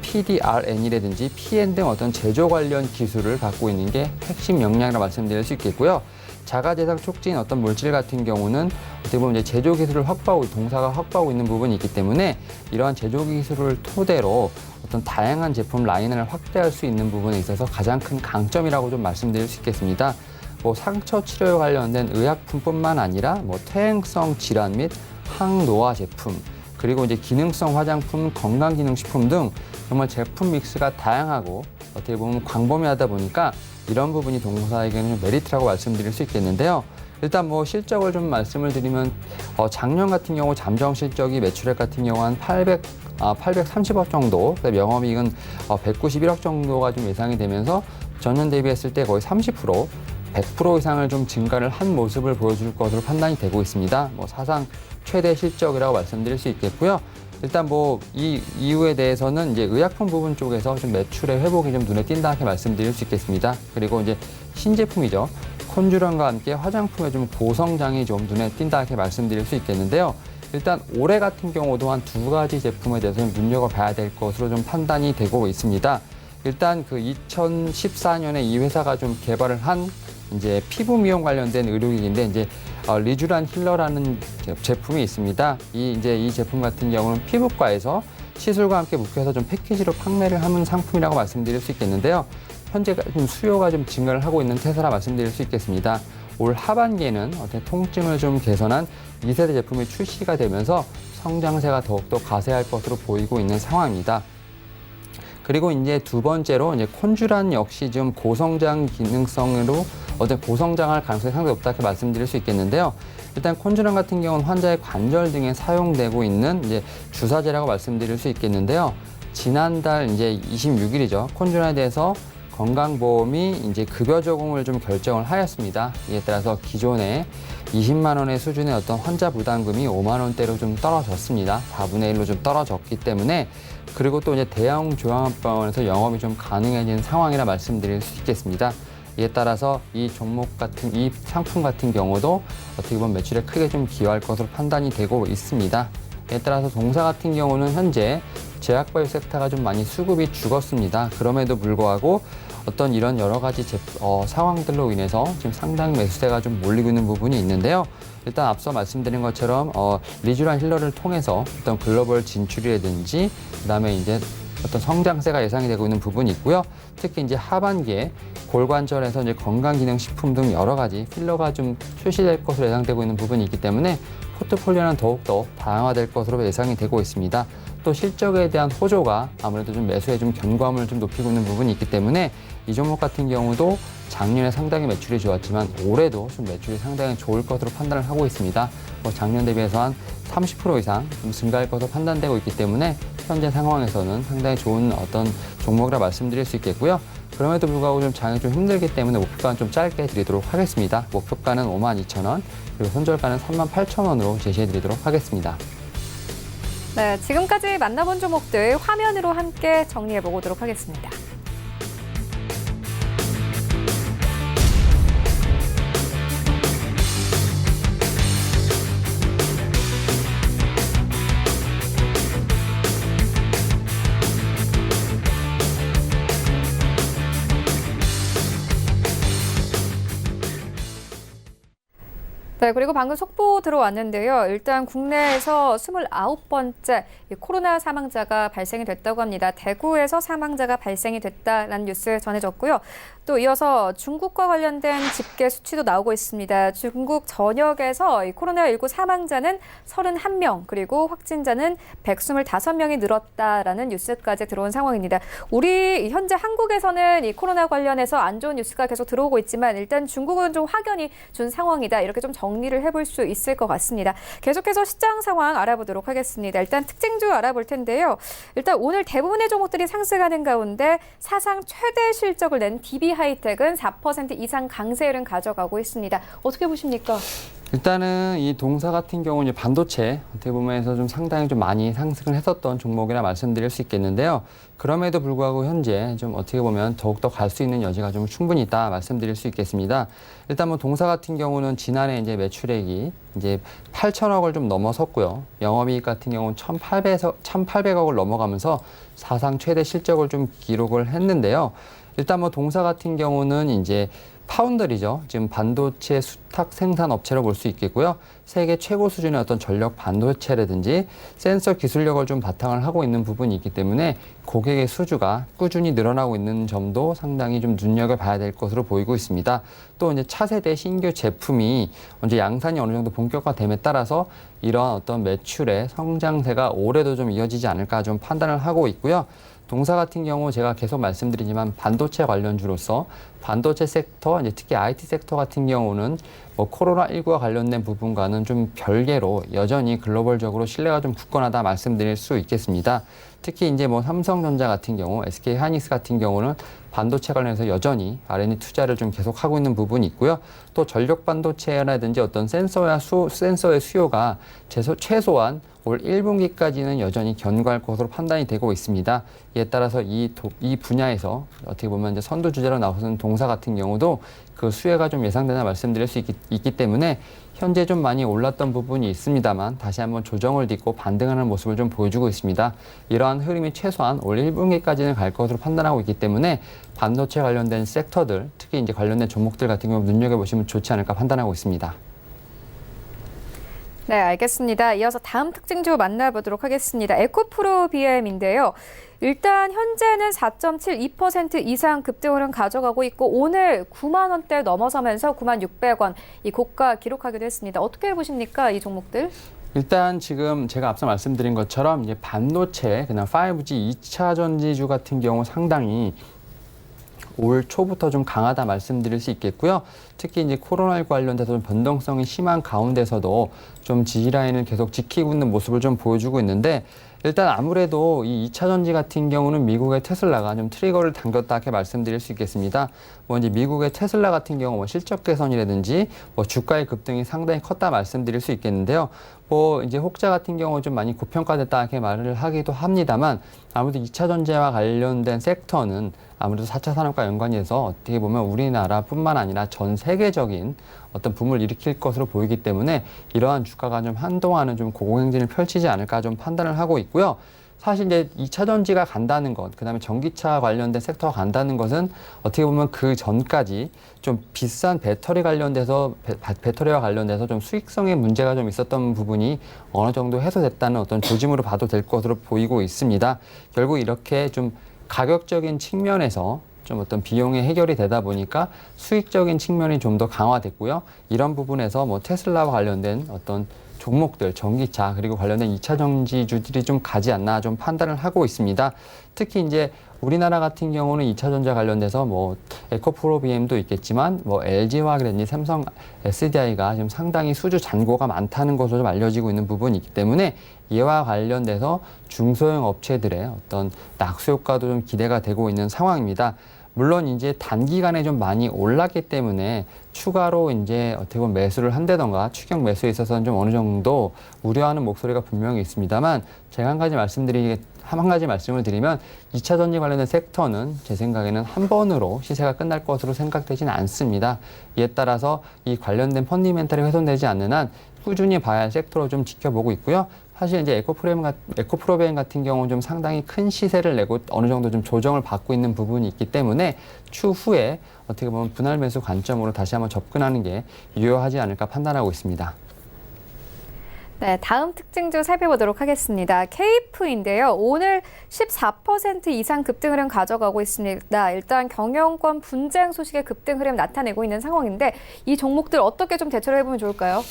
PDRN이라든지 PN 등 어떤 제조 관련 기술을 갖고 있는 게 핵심 역량이라고 말씀드릴 수 있겠고요. 자가재생 촉진 어떤 물질 같은 경우는 어떻게 보면 이제 제조 기술을 동사가 확보하고 있는 부분이 있기 때문에 이러한 제조 기술을 토대로 어떤 다양한 제품 라인을 확대할 수 있는 부분에 있어서 가장 큰 강점이라고 좀 말씀드릴 수 있겠습니다. 뭐 상처 치료에 관련된 의약품뿐만 아니라 뭐 퇴행성 질환 및 항노화 제품, 그리고 이제 기능성 화장품, 건강기능식품 등 정말 제품 믹스가 다양하고 어떻게 보면 광범위하다 보니까 이런 부분이 동사에게는 메리트라고 말씀드릴 수 있겠는데요. 일단 뭐 실적을 좀 말씀을 드리면 작년 같은 경우 잠정 실적이 매출액 같은 경우 한 830억 정도, 영업이익은 191억 정도가 좀 예상이 되면서 전년 대비했을 때 거의 100% 이상을 좀 증가를 한 모습을 보여줄 것으로 판단이 되고 있습니다. 뭐 사상 최대 실적이라고 말씀드릴 수 있겠고요. 일단 뭐 이 이유에 대해서는 이제 의약품 부분 쪽에서 좀 매출의 회복이 좀 눈에 띈다 이렇게 말씀드릴 수 있겠습니다. 그리고 이제 신제품이죠. 콘주런과 함께 화장품의 좀 고성장이 좀 눈에 띈다 이렇게 말씀드릴 수 있겠는데요. 일단 올해 같은 경우도 한 두 가지 제품에 대해서 좀 눈여겨봐야 될 것으로 좀 판단이 되고 있습니다. 일단 그 2014년에 이 회사가 좀 개발을 한 이제 피부 미용 관련된 의료기기인데 이제 리쥬란 힐러라는 제품이 있습니다. 이 제품 같은 경우는 피부과에서 시술과 함께 묶여서 좀 패키지로 판매를 하는 상품이라고 말씀드릴 수 있겠는데요. 현재 좀 수요가 좀 증가를 하고 있는 태세라 말씀드릴 수 있겠습니다. 올 하반기에는 어떤 통증을 좀 개선한 2세대 제품이 출시가 되면서 성장세가 더욱더 가세할 것으로 보이고 있는 상황입니다. 그리고 이제 두 번째로 이제 콘주란 역시 좀 고성장 기능성으로 고성장할 가능성이 상당히 높다 이렇게 말씀드릴 수 있겠는데요. 일단 콘주란 같은 경우는 환자의 관절 등에 사용되고 있는 이제 주사제라고 말씀드릴 수 있겠는데요. 지난달 이제 26일이죠. 콘주란에 대해서 건강보험이 이제 급여 적용을 좀 결정을 하였습니다. 이에 따라서 기존에 20만 원의 수준의 어떤 환자 부담금이 5만 원대로 좀 떨어졌습니다. 4분의 1로 좀 떨어졌기 때문에 그리고 또 이제 대형 종합병원에서 영업이 좀 가능해진 상황이라 말씀드릴 수 있겠습니다. 이에 따라서 이 상품 같은 경우도 어떻게 보면 매출에 크게 좀 기여할 것으로 판단이 되고 있습니다. 이에 따라서 동사 같은 경우는 현재 제약바이오 섹터가 좀 많이 수급이 죽었습니다. 그럼에도 불구하고 어떤 이런 여러 가지 상황들로 인해서 지금 상당히 매수세가 좀 몰리고 있는 부분이 있는데요. 일단 앞서 말씀드린 것처럼 리쥬란 힐러를 통해서 어떤 글로벌 진출이라든지 그다음에 이제 어떤 성장세가 예상이 되고 있는 부분이 있고요. 특히 이제 하반기에 골관절에서 이제 건강기능식품 등 여러 가지 필러가 좀 출시될 것으로 예상되고 있는 부분이 있기 때문에 포트폴리오는 더욱더 다양화될 것으로 예상이 되고 있습니다. 또 실적에 대한 호조가 아무래도 좀 매수에 좀 견고함을 좀 높이고 있는 부분이 있기 때문에 이 종목 같은 경우도 작년에 상당히 매출이 좋았지만 올해도 좀 매출이 상당히 좋을 것으로 판단을 하고 있습니다. 작년 대비해서 한 30% 이상 좀 증가할 것으로 판단되고 있기 때문에 현재 상황에서는 상당히 좋은 어떤 종목이라 말씀드릴 수 있겠고요. 그럼에도 불구하고 좀 장이 좀 힘들기 때문에 목표가는 좀 짧게 드리도록 하겠습니다. 목표가는 52,000원, 그리고 손절가는 38,000원으로 제시해 드리도록 하겠습니다. 네, 지금까지 만나본 종목들 화면으로 함께 정리해 보도록 하겠습니다. 네, 그리고 방금 속보 들어왔는데요. 일단 국내에서 29번째 코로나 사망자가 발생이 됐다고 합니다. 대구에서 사망자가 발생이 됐다라는 뉴스 전해졌고요. 또 이어서 중국과 관련된 집계 수치도 나오고 있습니다. 중국 전역에서 코로나19 사망자는 31명, 그리고 확진자는 125명이 늘었다라는 뉴스까지 들어온 상황입니다. 우리 현재 한국에서는 이 코로나 관련해서 안 좋은 뉴스가 계속 들어오고 있지만 일단 중국은 좀 확연히 준 상황이다. 이렇게 좀 정리를 해볼 수 있을 것 같습니다. 계속해서 시장 상황 알아보도록 하겠습니다. 일단 특징주 알아볼 텐데요. 일단 오늘 대부분의 종목들이 상승하는 가운데 사상 최대 실적을 낸 DB하이텍은 4% 이상 강세를 가져가고 있습니다. 어떻게 보십니까? 일단은 이 동사 같은 경우는 반도체 어떻게 보면서 좀 상당히 좀 많이 상승을 했었던 종목이라 말씀드릴 수 있겠는데요. 그럼에도 불구하고 현재 좀 어떻게 보면 더욱더 갈 수 있는 여지가 좀 충분히 있다 말씀드릴 수 있겠습니다. 일단 뭐 동사 같은 경우는 지난해 이제 매출액이 이제 8천억을 좀 넘어섰고요. 영업이익 같은 경우는 1,800억을 넘어가면서 사상 최대 실적을 좀 기록을 했는데요. 일단 뭐 동사 같은 경우는 이제 파운드리죠. 지금 반도체 수탁 생산 업체로 볼 수 있겠고요. 세계 최고 수준의 어떤 전력 반도체라든지 센서 기술력을 좀 바탕을 하고 있는 부분이 있기 때문에 고객의 수주가 꾸준히 늘어나고 있는 점도 상당히 좀 눈여겨봐야 될 것으로 보이고 있습니다. 또 이제 차세대 신규 제품이 언제 양산이 어느 정도 본격화됨에 따라서 이러한 어떤 매출의 성장세가 올해도 좀 이어지지 않을까 좀 판단을 하고 있고요. 동사 같은 경우 제가 계속 말씀드리지만 반도체 관련주로서 반도체 섹터, 이제 특히 IT 섹터 같은 경우는 뭐 코로나19와 관련된 부분과는 좀 별개로 여전히 글로벌적으로 신뢰가 좀 굳건하다 말씀드릴 수 있겠습니다. 특히 이제 뭐 삼성전자 같은 경우, SK 하이닉스 같은 경우는 반도체 관련해서 여전히 R&D 투자를 좀 계속하고 있는 부분이 있고요. 또 전력 반도체라든지 어떤 센서의 수요가 최소한 올 1분기까지는 여전히 견고할 것으로 판단이 되고 있습니다. 이에 따라서 이 분야에서 어떻게 보면 이제 선두주자로 나서는 동사 같은 경우도 그 수혜가 좀 예상되나 말씀드릴 수 있기 때문에 현재 좀 많이 올랐던 부분이 있습니다만 다시 한번 조정을 딛고 반등하는 모습을 좀 보여주고 있습니다. 이러한 흐름이 최소한 올 1분기까지는 갈 것으로 판단하고 있기 때문에 반도체 관련된 섹터들, 특히 이제 관련된 종목들 같은 경우 눈여겨보시면 좋지 않을까 판단하고 있습니다. 네, 알겠습니다. 이어서 다음 특징주 만나보도록 하겠습니다. 에코프로 BM인데요. 일단 현재는 4.72% 이상 급등 흐름 가져가고 있고 오늘 9만 원대 넘어서면서 9만 600원 이 고가 기록하기도 했습니다. 어떻게 보십니까? 이 종목들? 일단 지금 제가 앞서 말씀드린 것처럼 이제 반도체, 그다음 5G 2차 전지주 같은 경우 상당히 올 초부터 좀 강하다 말씀드릴 수 있겠고요. 특히 이제 코로나19 관련돼서 좀 변동성이 심한 가운데서도 좀 지지 라인을 계속 지키고 있는 모습을 좀 보여주고 있는데 일단 아무래도 이 2차 전지 같은 경우는 미국의 테슬라가 좀 트리거를 당겼다 이렇게 말씀드릴 수 있겠습니다. 뭐 이제 미국의 테슬라 같은 경우 뭐 실적 개선이라든지 뭐 주가의 급등이 상당히 컸다 말씀드릴 수 있겠는데요. 뭐 이제 혹자 같은 경우 좀 많이 고평가됐다 이렇게 말을 하기도 합니다만 아무래도 2차 전지와 관련된 섹터는 아무래도 4차 산업과 연관이 해서 어떻게 보면 우리나라뿐만 아니라 전 세계적인 어떤 붐을 일으킬 것으로 보이기 때문에 이러한 주가가 좀 한동안은 좀 고공행진을 펼치지 않을까 좀 판단을 하고 있고요. 사실 이제 2차 전지가 간다는 것, 그다음에 전기차 관련된 섹터가 간다는 것은 어떻게 보면 그 전까지 좀 비싼 배터리 관련돼서 배터리와 관련돼서 좀 수익성의 문제가 좀 있었던 부분이 어느 정도 해소됐다는 어떤 조짐으로 봐도 될 것으로 보이고 있습니다. 결국 이렇게 좀 가격적인 측면에서 좀 어떤 비용의 해결이 되다 보니까 수익적인 측면이 좀 더 강화됐고요. 이런 부분에서 뭐 테슬라와 관련된 어떤 종목들, 전기차 그리고 관련된 2차 전지주들이 좀 가지 않나 좀 판단을 하고 있습니다. 특히 이제 우리나라 같은 경우는 2차 전자 관련돼서 뭐 에코프로비엠도 있겠지만 뭐 LG화학이라든지 삼성 SDI가 지금 상당히 수주 잔고가 많다는 것으로 좀 알려지고 있는 부분이 있기 때문에 이와 관련돼서 중소형 업체들의 어떤 낙수 효과도 좀 기대가 되고 있는 상황입니다. 물론 이제 단기간에 좀 많이 올랐기 때문에 추가로 이제 어떻게 보면 매수를 한다던가 추격 매수에 있어서는 좀 어느 정도 우려하는 목소리가 분명히 있습니다만 제가 한 가지 말씀을 드리면 2차 전지 관련된 섹터는 제 생각에는 한 번으로 시세가 끝날 것으로 생각되지는 않습니다. 이에 따라서 이 관련된 펀디멘탈이 훼손되지 않는 한 꾸준히 봐야 할 섹터로 좀 지켜보고 있고요. 사실 이제 에코프로비엠 같은 경우는 좀 상당히 큰 시세를 내고 어느 정도 좀 조정을 받고 있는 부분이 있기 때문에 추후에 어떻게 보면 분할 매수 관점으로 다시 한번 접근하는 게 유효하지 않을까 판단하고 있습니다. 네, 다음 특징주 살펴보도록 하겠습니다. 케이프인데요. 오늘 14% 이상 급등 흐름 가져가고 있습니다. 일단 경영권 분쟁 소식의 급등 흐름 나타내고 있는 상황인데 이 종목들 어떻게 좀 대처를 해보면 좋을까요?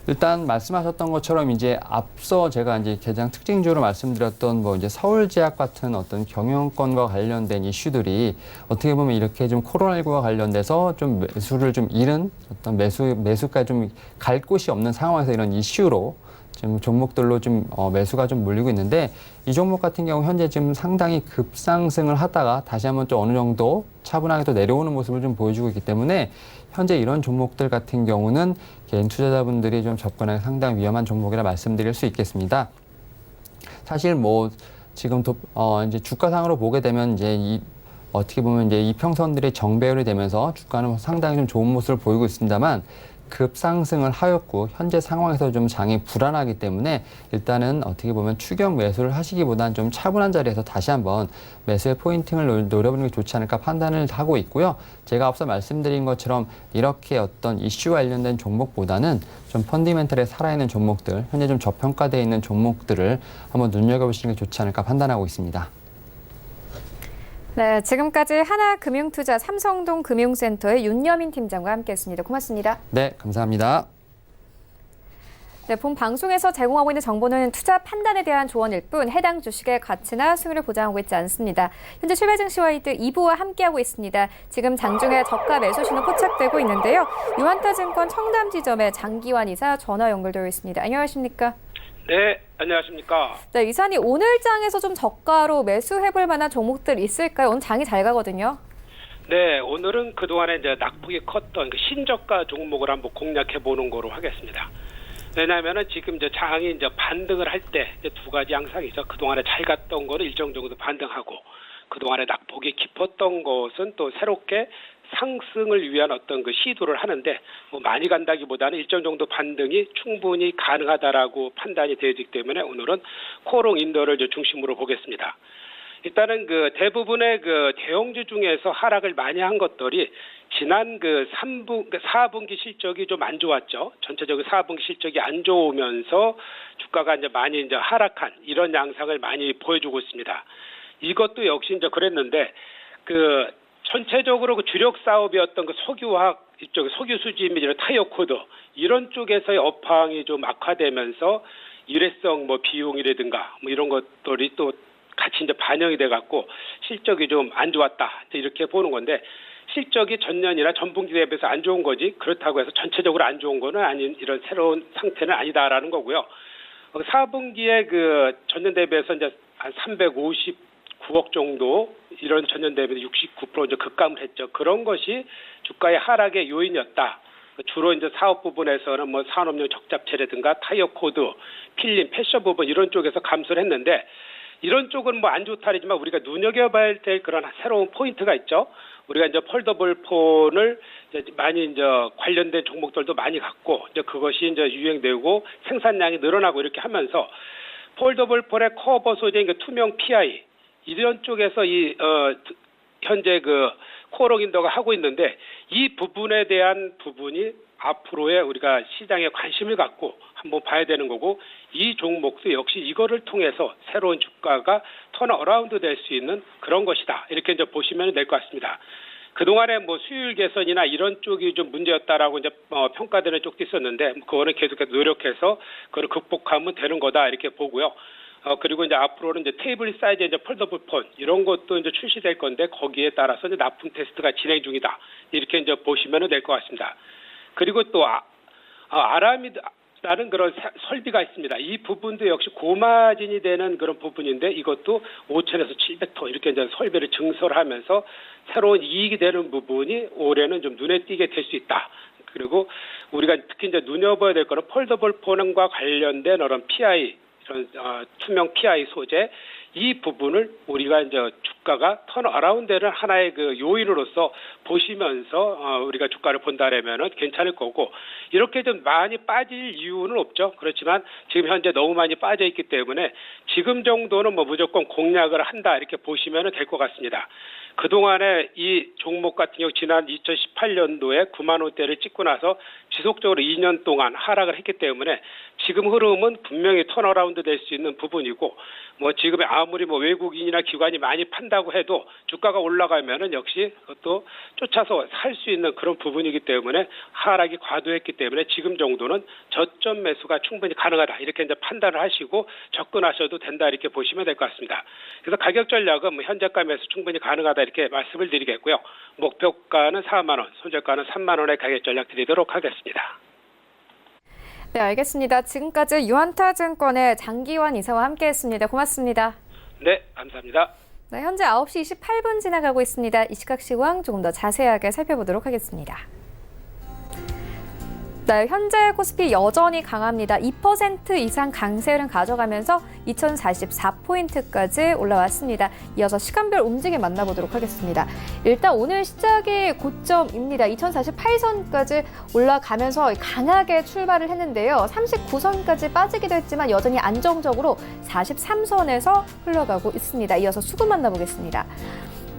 일단 말씀하셨던 것처럼 이제 앞서 제가 이제 가장 특징주로 말씀드렸던 뭐 이제 서울제약 같은 어떤 경영권과 관련된 이슈들이 어떻게 보면 이렇게 좀 코로나19와 관련돼서 좀 매수를 좀 잃은 어떤 매수까지 좀 갈 곳이 없는 상황에서 이런 이슈로 지금 종목들로 좀 매수가 좀 몰리고 있는데 이 종목 같은 경우 현재 지금 상당히 급상승을 하다가 다시 한번 좀 어느 정도 차분하게 또 내려오는 모습을 좀 보여주고 있기 때문에 현재 이런 종목들 같은 경우는 개인 투자자분들이 좀 접근하기 상당히 위험한 종목이라 말씀드릴 수 있겠습니다. 사실 뭐 지금 이제 주가상으로 보게 되면 이제 어떻게 보면 이제 이평선들이 정배열이 되면서 주가는 상당히 좀 좋은 모습을 보이고 있습니다만 급상승을 하였고 현재 상황에서 좀 장이 불안하기 때문에 일단은 어떻게 보면 추격 매수를 하시기보다는 좀 차분한 자리에서 다시 한번 매수의 포인팅을 노려보는 게 좋지 않을까 판단을 하고 있고요. 제가 앞서 말씀드린 것처럼 이렇게 어떤 이슈 관련된 종목보다는 좀 펀디멘털에 살아있는 종목들, 현재 좀 저평가되어 있는 종목들을 한번 눈여겨보시는 게 좋지 않을까 판단하고 있습니다. 네, 지금까지 하나금융투자 삼성동 금융센터의 윤여민 팀장과 함께했습니다. 고맙습니다. 네, 감사합니다. 네, 본 방송에서 제공하고 있는 정보는 투자 판단에 대한 조언일 뿐 해당 주식의 가치나 수익을 보장하고 있지 않습니다. 현재 출발 증시와이드 2부와 함께하고 있습니다. 지금 장중에 저가 매수 신호 포착되고 있는데요. 유한타증권 청담지점의 장기환 이사 전화 연결되어 있습니다. 안녕하십니까? 네, 안녕하십니까? 네, 이사님 오늘 장에서 좀 저가로 매수해볼 만한 종목들 있을까요? 오늘 장이 잘 가거든요. 네, 오늘은 그동안에 이제 낙폭이 컸던 그 신저가 종목을 한번 공략해 보는 거로 하겠습니다. 왜냐하면은 지금 이제 장이 이제 반등을 할 때 두 가지 양상이 있어. 그동안에 잘 갔던 거는 일정 정도 반등하고 그동안에 낙폭이 깊었던 것은 또 새롭게 상승을 위한 어떤 그 시도를 하는데 뭐 많이 간다기보다는 일정 정도 반등이 충분히 가능하다라고 판단이 되기 때문에 오늘은 코롱 인더를 중심으로 보겠습니다. 일단은 그 대부분의 그 대형주 중에서 하락을 많이 한 것들이 지난 그 4분기 실적이 좀 안 좋았죠. 전체적으로 4분기 실적이 안 좋으면서 주가가 이제 많이 이제 하락한 이런 양상을 많이 보여주고 있습니다. 이것도 역시 이제 그랬는데 그 전체적으로 그 주력 사업이었던 그 석유화학 이쪽 석유 수지 및 이런 타이어 코드 이런 쪽에서의 업황이 좀 악화되면서 일회성 뭐 비용이라든가 뭐 이런 것들이 또 같이 이제 반영이 돼 갖고 실적이 좀 안 좋았다 이렇게 보는 건데 실적이 전년이나 전분기 대비해서 안 좋은 거지 그렇다고 해서 전체적으로 안 좋은 거는 아닌 이런 새로운 상태는 아니다라는 거고요. 4분기에 그 전년 대비해서 이제 한 359억 정도 이런 전년 대비해서 69% 이제 급감을 했죠. 그런 것이 주가의 하락의 요인이었다. 주로 이제 사업 부분에서는 뭐 산업용 적잡체라든가 타이어 코드, 필름, 패션 부분 이런 쪽에서 감소를 했는데 이런 쪽은 뭐 안 좋다지만 우리가 눈여겨봐야 될 그런 새로운 포인트가 있죠. 우리가 이제 폴더블 폰을 이제 많이 이제 관련된 종목들도 많이 갖고 이제 그것이 이제 유행되고 생산량이 늘어나고 이렇게 하면서 폴더블 폰의 커버 소재인 그 투명 PI 이런 쪽에서 현재 그 코어록인더가 하고 있는데 이 부분에 대한 부분이 앞으로의 우리가 시장에 관심을 갖고 한번 봐야 되는 거고 이 종목도 역시 이거를 통해서 새로운 주가가 턴어라운드 될 수 있는 그런 것이다. 이렇게 이제 보시면 될 것 같습니다. 그동안에 뭐 수율 개선이나 이런 쪽이 좀 문제였다라고 이제 평가되는 쪽도 있었는데 그거는 계속해서 노력해서 그걸 극복하면 되는 거다 이렇게 보고요. 그리고 이제 앞으로는 이제 테이블 사이즈 이제 폴더블 폰 이런 것도 이제 출시될 건데 거기에 따라서 이제 납품 테스트가 진행 중이다. 이렇게 이제 보시면 될 것 같습니다. 그리고 또 아라미드라는 그런 설비가 있습니다. 이 부분도 역시 고마진이 되는 그런 부분인데 이것도 5,000에서 700톤 이렇게 이제 설비를 증설을 하면서 새로운 이익이 되는 부분이 올해는 좀 눈에 띄게 될 수 있다. 그리고 우리가 특히 이제 눈여봐야 될 거는 폴더블 폰과 관련된 그런 PI 이런 투명 PI 소재 이 부분을 우리가 이제 주가가 턴어라운드는 하나의 그 요인으로서 보시면서 우리가 주가를 본다라면은 괜찮을 거고 이렇게 좀 많이 빠질 이유는 없죠. 그렇지만 지금 현재 너무 많이 빠져 있기 때문에 지금 정도는 뭐 무조건 공략을 한다 이렇게 보시면 될 것 같습니다. 그동안에 이 종목 같은 경우 지난 2018년도에 9만 원대를 찍고 나서 지속적으로 2년 동안 하락을 했기 때문에 지금 흐름은 분명히 턴어라운드 될 수 있는 부분이고 뭐 지금 아무리 뭐 외국인이나 기관이 많이 판다고 해도 주가가 올라가면은 역시 그것도 쫓아서 살 수 있는 그런 부분이기 때문에 하락이 과도했기 때문에 지금 정도는 저점 매수가 충분히 가능하다 이렇게 이제 판단을 하시고 접근하셔도 된다 이렇게 보시면 될 것 같습니다. 그래서 가격 전략은 뭐 현재가 매수 충분히 가능하다 이렇게 말씀을 드리겠고요. 목표가는 4만 원, 손절가는 3만 원의 가격 전략 드리도록 하겠습니다. 네, 알겠습니다. 지금까지 유한타증권의 장기환 이사와 함께했습니다. 고맙습니다. 네, 감사합니다. 네, 현재 9시 28분 지나가고 있습니다. 이 시각 시황 조금 더 자세하게 살펴보도록 하겠습니다. 네, 현재 코스피 여전히 강합니다. 2% 이상 강세를 가져가면서 2044포인트까지 올라왔습니다. 이어서 시간별 움직임 만나보도록 하겠습니다. 일단 오늘 시작이 고점입니다. 2048선까지 올라가면서 강하게 출발을 했는데요. 39선까지 빠지기도 했지만 여전히 안정적으로 43선에서 흘러가고 있습니다. 이어서 수급 만나보겠습니다.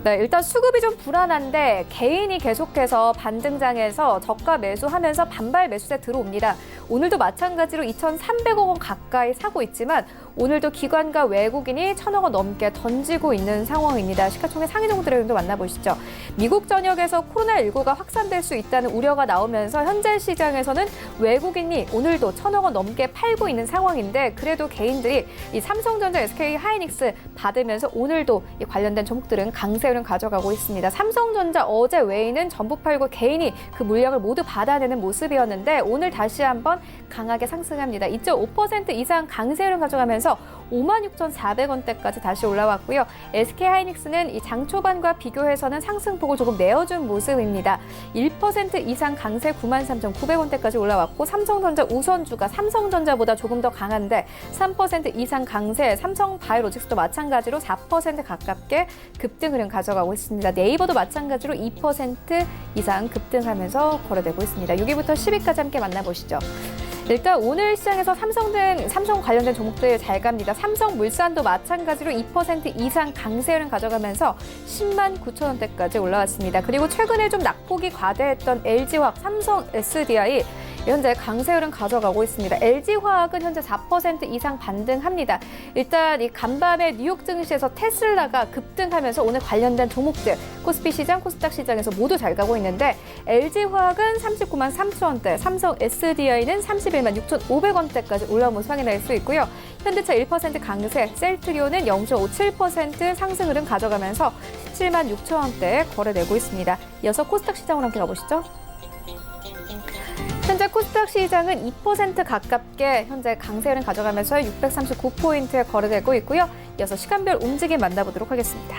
네, 일단 수급이 좀 불안한데 개인이 계속해서 반등장에서 저가 매수하면서 반발 매수세 들어옵니다. 오늘도 마찬가지로 2,300억 원 가까이 사고 있지만 오늘도 기관과 외국인이 1,000억 원 넘게 던지고 있는 상황입니다. 시가총액 상위 종목들의 도 만나보시죠. 미국 전역에서 코로나19가 확산될 수 있다는 우려가 나오면서 현재 시장에서는 외국인이 오늘도 1,000억 원 넘게 팔고 있는 상황인데 그래도 개인들이 이 삼성전자, SK하이닉스 받으면서 오늘도 이 관련된 종목들은 강세를 가져가고 있습니다. 삼성전자 어제 외인은 전부 팔고 개인이 그 물량을 모두 받아내는 모습이었는데 오늘 다시 한번 강하게 상승합니다. 2.5% 이상 강세를 가져가면서 56,400원대까지 다시 올라왔고요. SK하이닉스는 이 장 초반과 비교해서는 상승폭을 조금 내어준 모습입니다. 1% 이상 강세 93,900원대까지 올라왔고 삼성전자 우선주가 삼성전자보다 조금 더 강한데 3% 이상 강세 삼성바이오로직스도 마찬가지로 4% 가깝게 급등 흐름 가져가고 있습니다. 네이버도 마찬가지로 2% 이상 급등하면서 거래되고 있습니다. 6위부터 10위까지 함께 만나보시죠. 일단 오늘 시장에서 삼성 관련된 종목들 잘 갑니다. 삼성물산도 마찬가지로 2% 이상 강세를 가져가면서 10만 9천 원대까지 올라왔습니다. 그리고 최근에 좀 낙폭이 과대했던 LG화학, 삼성 SDI 현재 강세 흐름 가져가고 있습니다. LG화학은 현재 4% 이상 반등합니다. 일단 이 간밤에 뉴욕 증시에서 테슬라가 급등하면서 오늘 관련된 종목들 코스피 시장, 코스닥 시장에서 모두 잘 가고 있는데 LG화학은 39만 3천 원대, 삼성 SDI는 31만 6,500원대까지 올라온 모습 확인할 수 있고요. 현대차 1% 강세, 셀트리온은 0.57% 상승 흐름 가져가면서 17만 6천 원대에 거래되고 있습니다. 이어서 코스닥 시장으로 함께 가보시죠. 현재 코스닥 시장은 2% 가깝게 현재 강세 흐름 가져가면서 639포인트에 거래되고 있고요. 이어서 시간별 움직임 만나보도록 하겠습니다.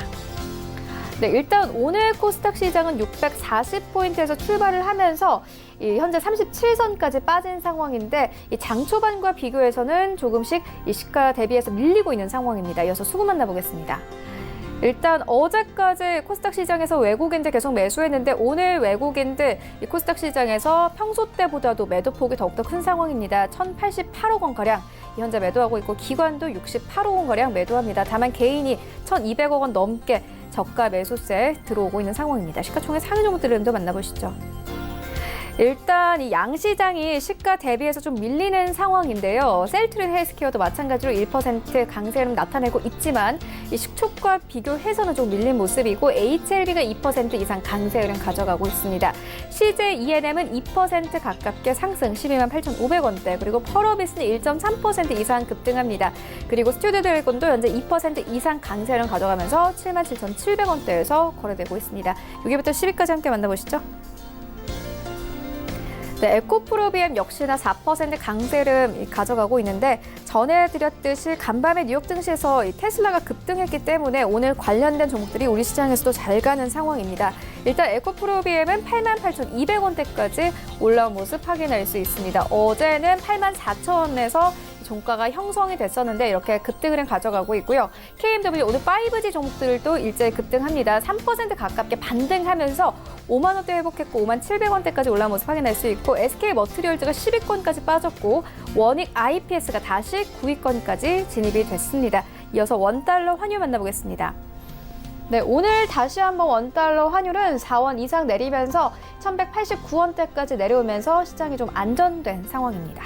네, 일단 오늘 코스닥 시장은 640포인트에서 출발을 하면서 현재 37선까지 빠진 상황인데 장 초반과 비교해서는 조금씩 이 시가 대비해서 밀리고 있는 상황입니다. 이어서 수급 만나보겠습니다. 일단 어제까지 코스닥 시장에서 외국인들 계속 매수했는데 오늘 외국인들 이 코스닥 시장에서 평소 때보다도 매도폭이 더욱더 큰 상황입니다. 1,088억 원가량 현재 매도하고 있고 기관도 68억 원가량 매도합니다. 다만 개인이 1,200억 원 넘게 저가 매수세 들어오고 있는 상황입니다. 시가총액 상위 종목들도 만나보시죠. 일단 이 양시장이 시가 대비해서 좀 밀리는 상황인데요. 셀트리온 헬스케어도 마찬가지로 1% 강세 흐름 나타내고 있지만 이 식촉과 비교해서는 좀 밀린 모습이고 HLB가 2% 이상 강세 흐름 가져가고 있습니다. CJ ENM은 2% 가깝게 상승 12만 8,500원대 그리고 펄어비스는 1.3% 이상 급등합니다. 그리고 스튜디오드래곤도 현재 2% 이상 강세 흐름 가져가면서 7만 7,700원대에서 거래되고 있습니다. 6위부터 10위까지 함께 만나보시죠. 네, 에코프로비엠 역시나 4% 강세 흐름 가져가고 있는데 전해드렸듯이 간밤에 뉴욕 증시에서 테슬라가 급등했기 때문에 오늘 관련된 종목들이 우리 시장에서도 잘 가는 상황입니다. 일단 에코프로비엠은 88,200원대까지 올라온 모습 확인할 수 있습니다. 어제는 84,000원에서 종가가 형성이 됐었는데 이렇게 급등 흐름 가져가고 있고요. KMW 오늘 5G 종목들도 일제히 급등합니다. 3% 가깝게 반등하면서 5만 원대 회복했고 5만 700원대까지 올라온 모습 확인할 수 있고 SK머티리얼즈가 10위권까지 빠졌고 원익 IPS가 다시 9위권까지 진입이 됐습니다. 이어서 원달러 환율 만나보겠습니다. 네, 오늘 다시 한번 원달러 환율은 4원 이상 내리면서 1,189원대까지 내려오면서 시장이 좀 안전된 상황입니다.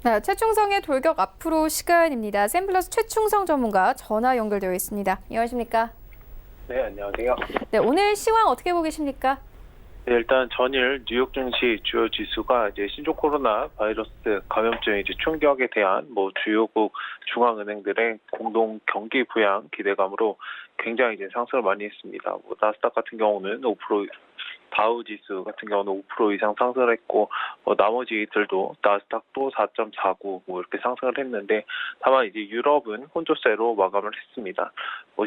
네, 최충성의 돌격 앞으로 시간입니다. 샘플러스 최충성 전문가 전화 연결되어 있습니다. 안녕하십니까? 네, 안녕하세요. 네, 오늘 시황 어떻게 보고 계십니까? 네, 일단 전일 뉴욕 증시 주요 지수가 이제 신종 코로나 바이러스 감염증의 이제 충격에 대한 주요국 중앙은행들의 공동 경기 부양 기대감으로 굉장히 이제 상승을 많이 했습니다. 나스닥 같은 경우는 5%, 다우 지수 같은 경우는 5% 이상 상승을 했고 나머지들도 나스닥도 4.49 이렇게 상승을 했는데 다만 이제 유럽은 혼조세로 마감을 했습니다.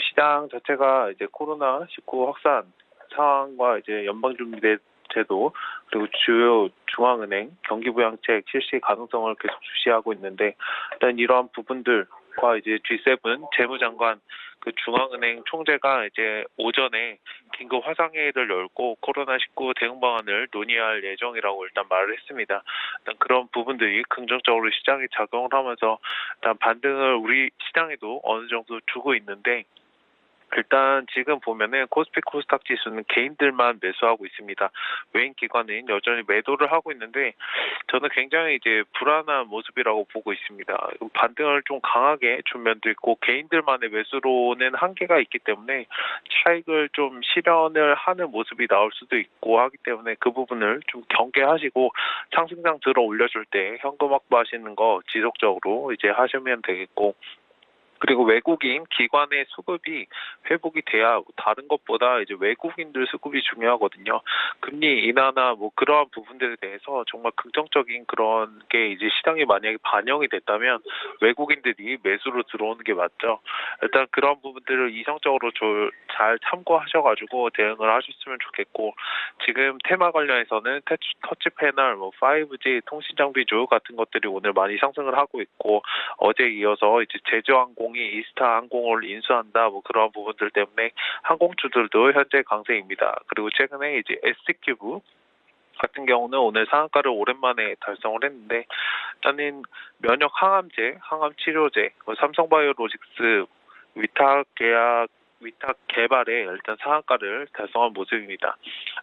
시장 자체가 이제 코로나19 확산 상황과 이제 연방준비제도 그리고 주요 중앙은행 경기부양책 실시 가능성을 계속 주시하고 있는데 일단 이러한 부분들과 이제 G7 재무장관 그 중앙은행 총재가 이제 오전에 긴급 화상회의를 열고 코로나19 대응 방안을 논의할 예정이라고 일단 말을 했습니다. 일단 그런 부분들이 긍정적으로 시장에 작용을 하면서 일단 반등을 우리 시장에도 어느 정도 주고 있는데 일단 지금 보면은 코스피 코스닥 지수는 개인들만 매수하고 있습니다. 외인 기관은 여전히 매도를 하고 있는데 저는 굉장히 이제 불안한 모습이라고 보고 있습니다. 반등을 좀 강하게 준 면도 있고 개인들만의 매수로는 한계가 있기 때문에 차익을 좀 실현을 하는 모습이 나올 수도 있고 하기 때문에 그 부분을 좀 경계하시고 상승장 들어 올려줄 때 현금 확보하시는 거 지속적으로 이제 하시면 되겠고 그리고 외국인 기관의 수급이 회복이 돼야 다른 것보다 이제 외국인들 수급이 중요하거든요. 금리 인하나 그러한 부분들에 대해서 정말 긍정적인 그런 게 이제 시장에 만약에 반영이 됐다면 외국인들이 매수로 들어오는 게 맞죠. 일단 그런 부분들을 이성적으로 잘 참고하셔가지고 대응을 하셨으면 좋겠고 지금 테마 관련해서는 터치 패널, 5G 통신 장비주 같은 것들이 오늘 많이 상승을 하고 있고 어제 이어서 이제 제주항공 이스타 항공을 인수한다 그런 부분들 때문에 항공주들도 현재 강세입니다. 그리고 최근에 이제 SQ브 같은 경우는 오늘 상한가를 오랜만에 달성을 했는데 일단은 면역 항암제, 항암 치료제, 삼성바이오로직스 위탁 개발에 일단 상한가를 달성한 모습입니다.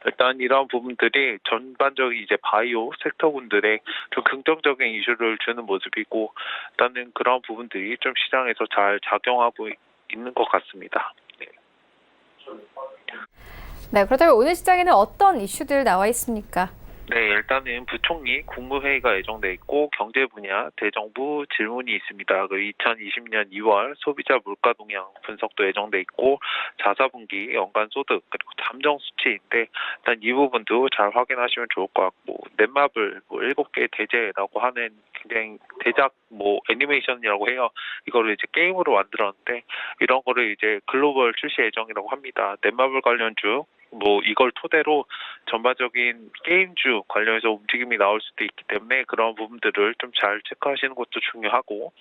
일단 이러한 부분들이 전반적인 이제 바이오 섹터군들의 좀 긍정적인 이슈를 주는 모습이고, 일단은 그런 부분들이 좀 시장에서 잘 작용하고 있는 것 같습니다. 네, 그렇다면 오늘 시장에는 어떤 이슈들 나와 있습니까? 네, 일단은 부총리 국무회의가 예정돼 있고 경제 분야 대정부 질문이 있습니다. 2020년 2월 소비자 물가 동향 분석도 예정돼 있고 자사분기 연간 소득 그리고 잠정 수치인데 일단 이 부분도 잘 확인하시면 좋을 것 같고, 넷마블 7개 대제라고 하는 굉장히 대작 애니메이션이라고 해요. 이거를 이제 게임으로 만들었는데 이런 거를 이제 글로벌 출시 예정이라고 합니다. 넷마블 관련주 이걸 토대로 전반적인 게임주 관련해서 움직임이 나올 수도 있기 때문에 그런 부분들을 좀 잘 체크하시는 것도 중요하고,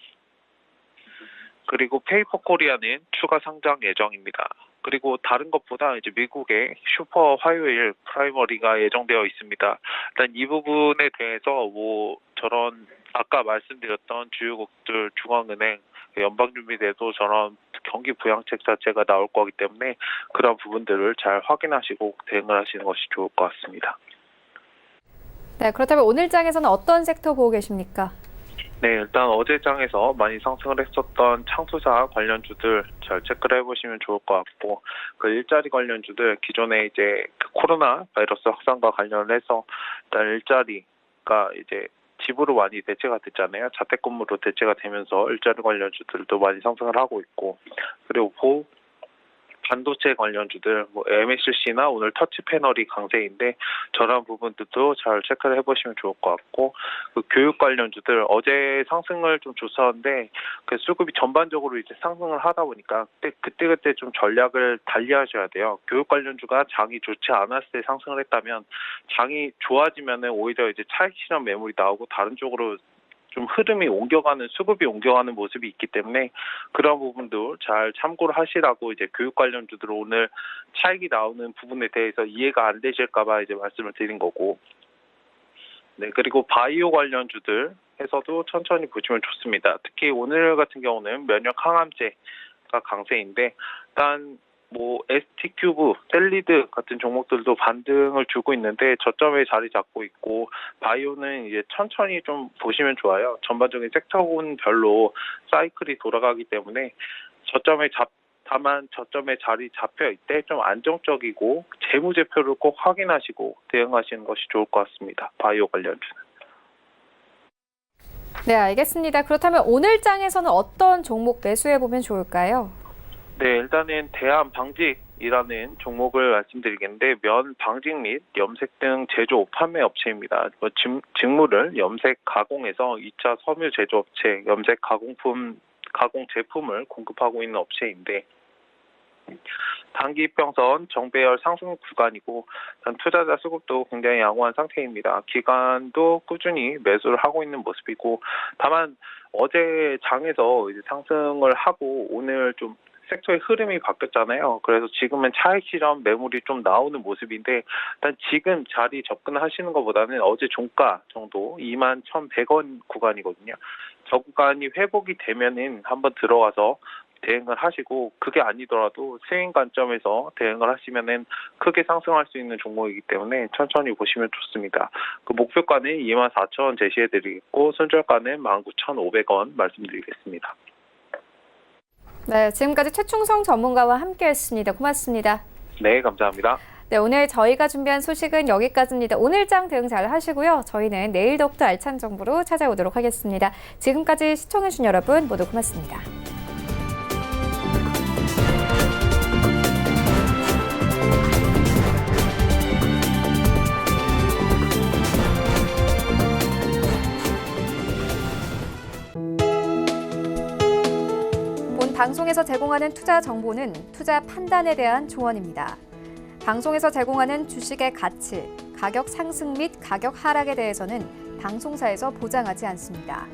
그리고 페이퍼 코리아는 추가 상장 예정입니다. 그리고 다른 것보다 이제 미국의 슈퍼 화요일 프라이머리가 예정되어 있습니다. 일단 이 부분에 대해서 저런 아까 말씀드렸던 주요국들 중앙은행, 연방준비제도 저런 경기 부양책 자체가 나올 거기 때문에 그런 부분들을 잘 확인하시고 대응을 하시는 것이 좋을 것 같습니다. 네, 그렇다면 오늘 장에서는 어떤 섹터 보고 계십니까? 네, 일단 어제 장에서 많이 상승을 했었던 창투사 관련주들 잘 체크를 해보시면 좋을 것 같고, 그 일자리 관련주들 기존에 이제 코로나 바이러스 확산과 관련해서 일단 일자리가 이제 집으로 많이 대체가 됐잖아요. 자택근무로 대체가 되면서 일자리 관련주들도 많이 상승을 하고 있고, 그리고 반도체 관련주들 MSC나 오늘 터치 패널이 강세인데 저런 부분들도 잘 체크를 해보시면 좋을 것 같고, 그 교육 관련주들 어제 상승을 좀 줬었는데 그 수급이 전반적으로 이제 상승을 하다 보니까 그때 좀 전략을 달리하셔야 돼요. 교육 관련주가 장이 좋지 않았을 때 상승을 했다면 장이 좋아지면은 오히려 이제 차익 실현 매물이 나오고 다른 쪽으로 좀 흐름이 수급이 옮겨가는 모습이 있기 때문에 그런 부분도 잘 참고를 하시라고 이제 교육 관련주들 오늘 차익이 나오는 부분에 대해서 이해가 안 되실까봐 이제 말씀을 드린 거고, 네, 그리고 바이오 관련주들 해서도 천천히 보시면 좋습니다. 특히 오늘 같은 경우는 면역 항암제가 강세인데 일단 ST큐브, 셀리드 같은 종목들도 반등을 주고 있는데 저점에 자리 잡고 있고, 바이오는 이제 천천히 좀 보시면 좋아요. 전반적인 섹터군별로 사이클이 돌아가기 때문에 다만 저점에 자리 잡혀 있대 좀 안정적이고 재무제표를 꼭 확인하시고 대응하시는 것이 좋을 것 같습니다. 바이오 관련주는. 네, 알겠습니다. 그렇다면 오늘 장에서는 어떤 종목 매수해 보면 좋을까요? 네, 일단은 대한방직이라는 종목을 말씀드리겠는데 면 방직 및 염색 등 제조 판매 업체입니다. 직물을 염색 가공해서 2차 섬유 제조업체 염색 가공 제품을 공급하고 있는 업체인데 단기 이평선 정배열 상승 구간이고 투자자 수급도 굉장히 양호한 상태입니다. 기관도 꾸준히 매수를 하고 있는 모습이고, 다만 어제 장에서 이제 상승을 하고 오늘 좀 섹터의 흐름이 바뀌었잖아요. 그래서 지금은 차익 실현 매물이 좀 나오는 모습인데 일단 지금 자리 접근하시는 것보다는 어제 종가 정도 21,100원 구간이거든요. 저 구간이 회복이 되면은 한번 들어가서 대응을 하시고, 그게 아니더라도 스윙 관점에서 대응을 하시면은 크게 상승할 수 있는 종목이기 때문에 천천히 보시면 좋습니다. 그 목표가는 24,000원 제시해드리겠고 손절가는 19,500원 말씀드리겠습니다. 네, 지금까지 최충성 전문가와 함께했습니다. 고맙습니다. 네, 감사합니다. 네, 오늘 저희가 준비한 소식은 여기까지입니다. 오늘 장 대응 잘 하시고요. 저희는 내일 더욱더 알찬 정보로 찾아오도록 하겠습니다. 지금까지 시청해주신 여러분 모두 고맙습니다. 방송에서 제공하는 투자 정보는 투자 판단에 대한 조언입니다. 방송에서 제공하는 주식의 가치, 가격 상승 및 가격 하락에 대해서는 방송사에서 보장하지 않습니다.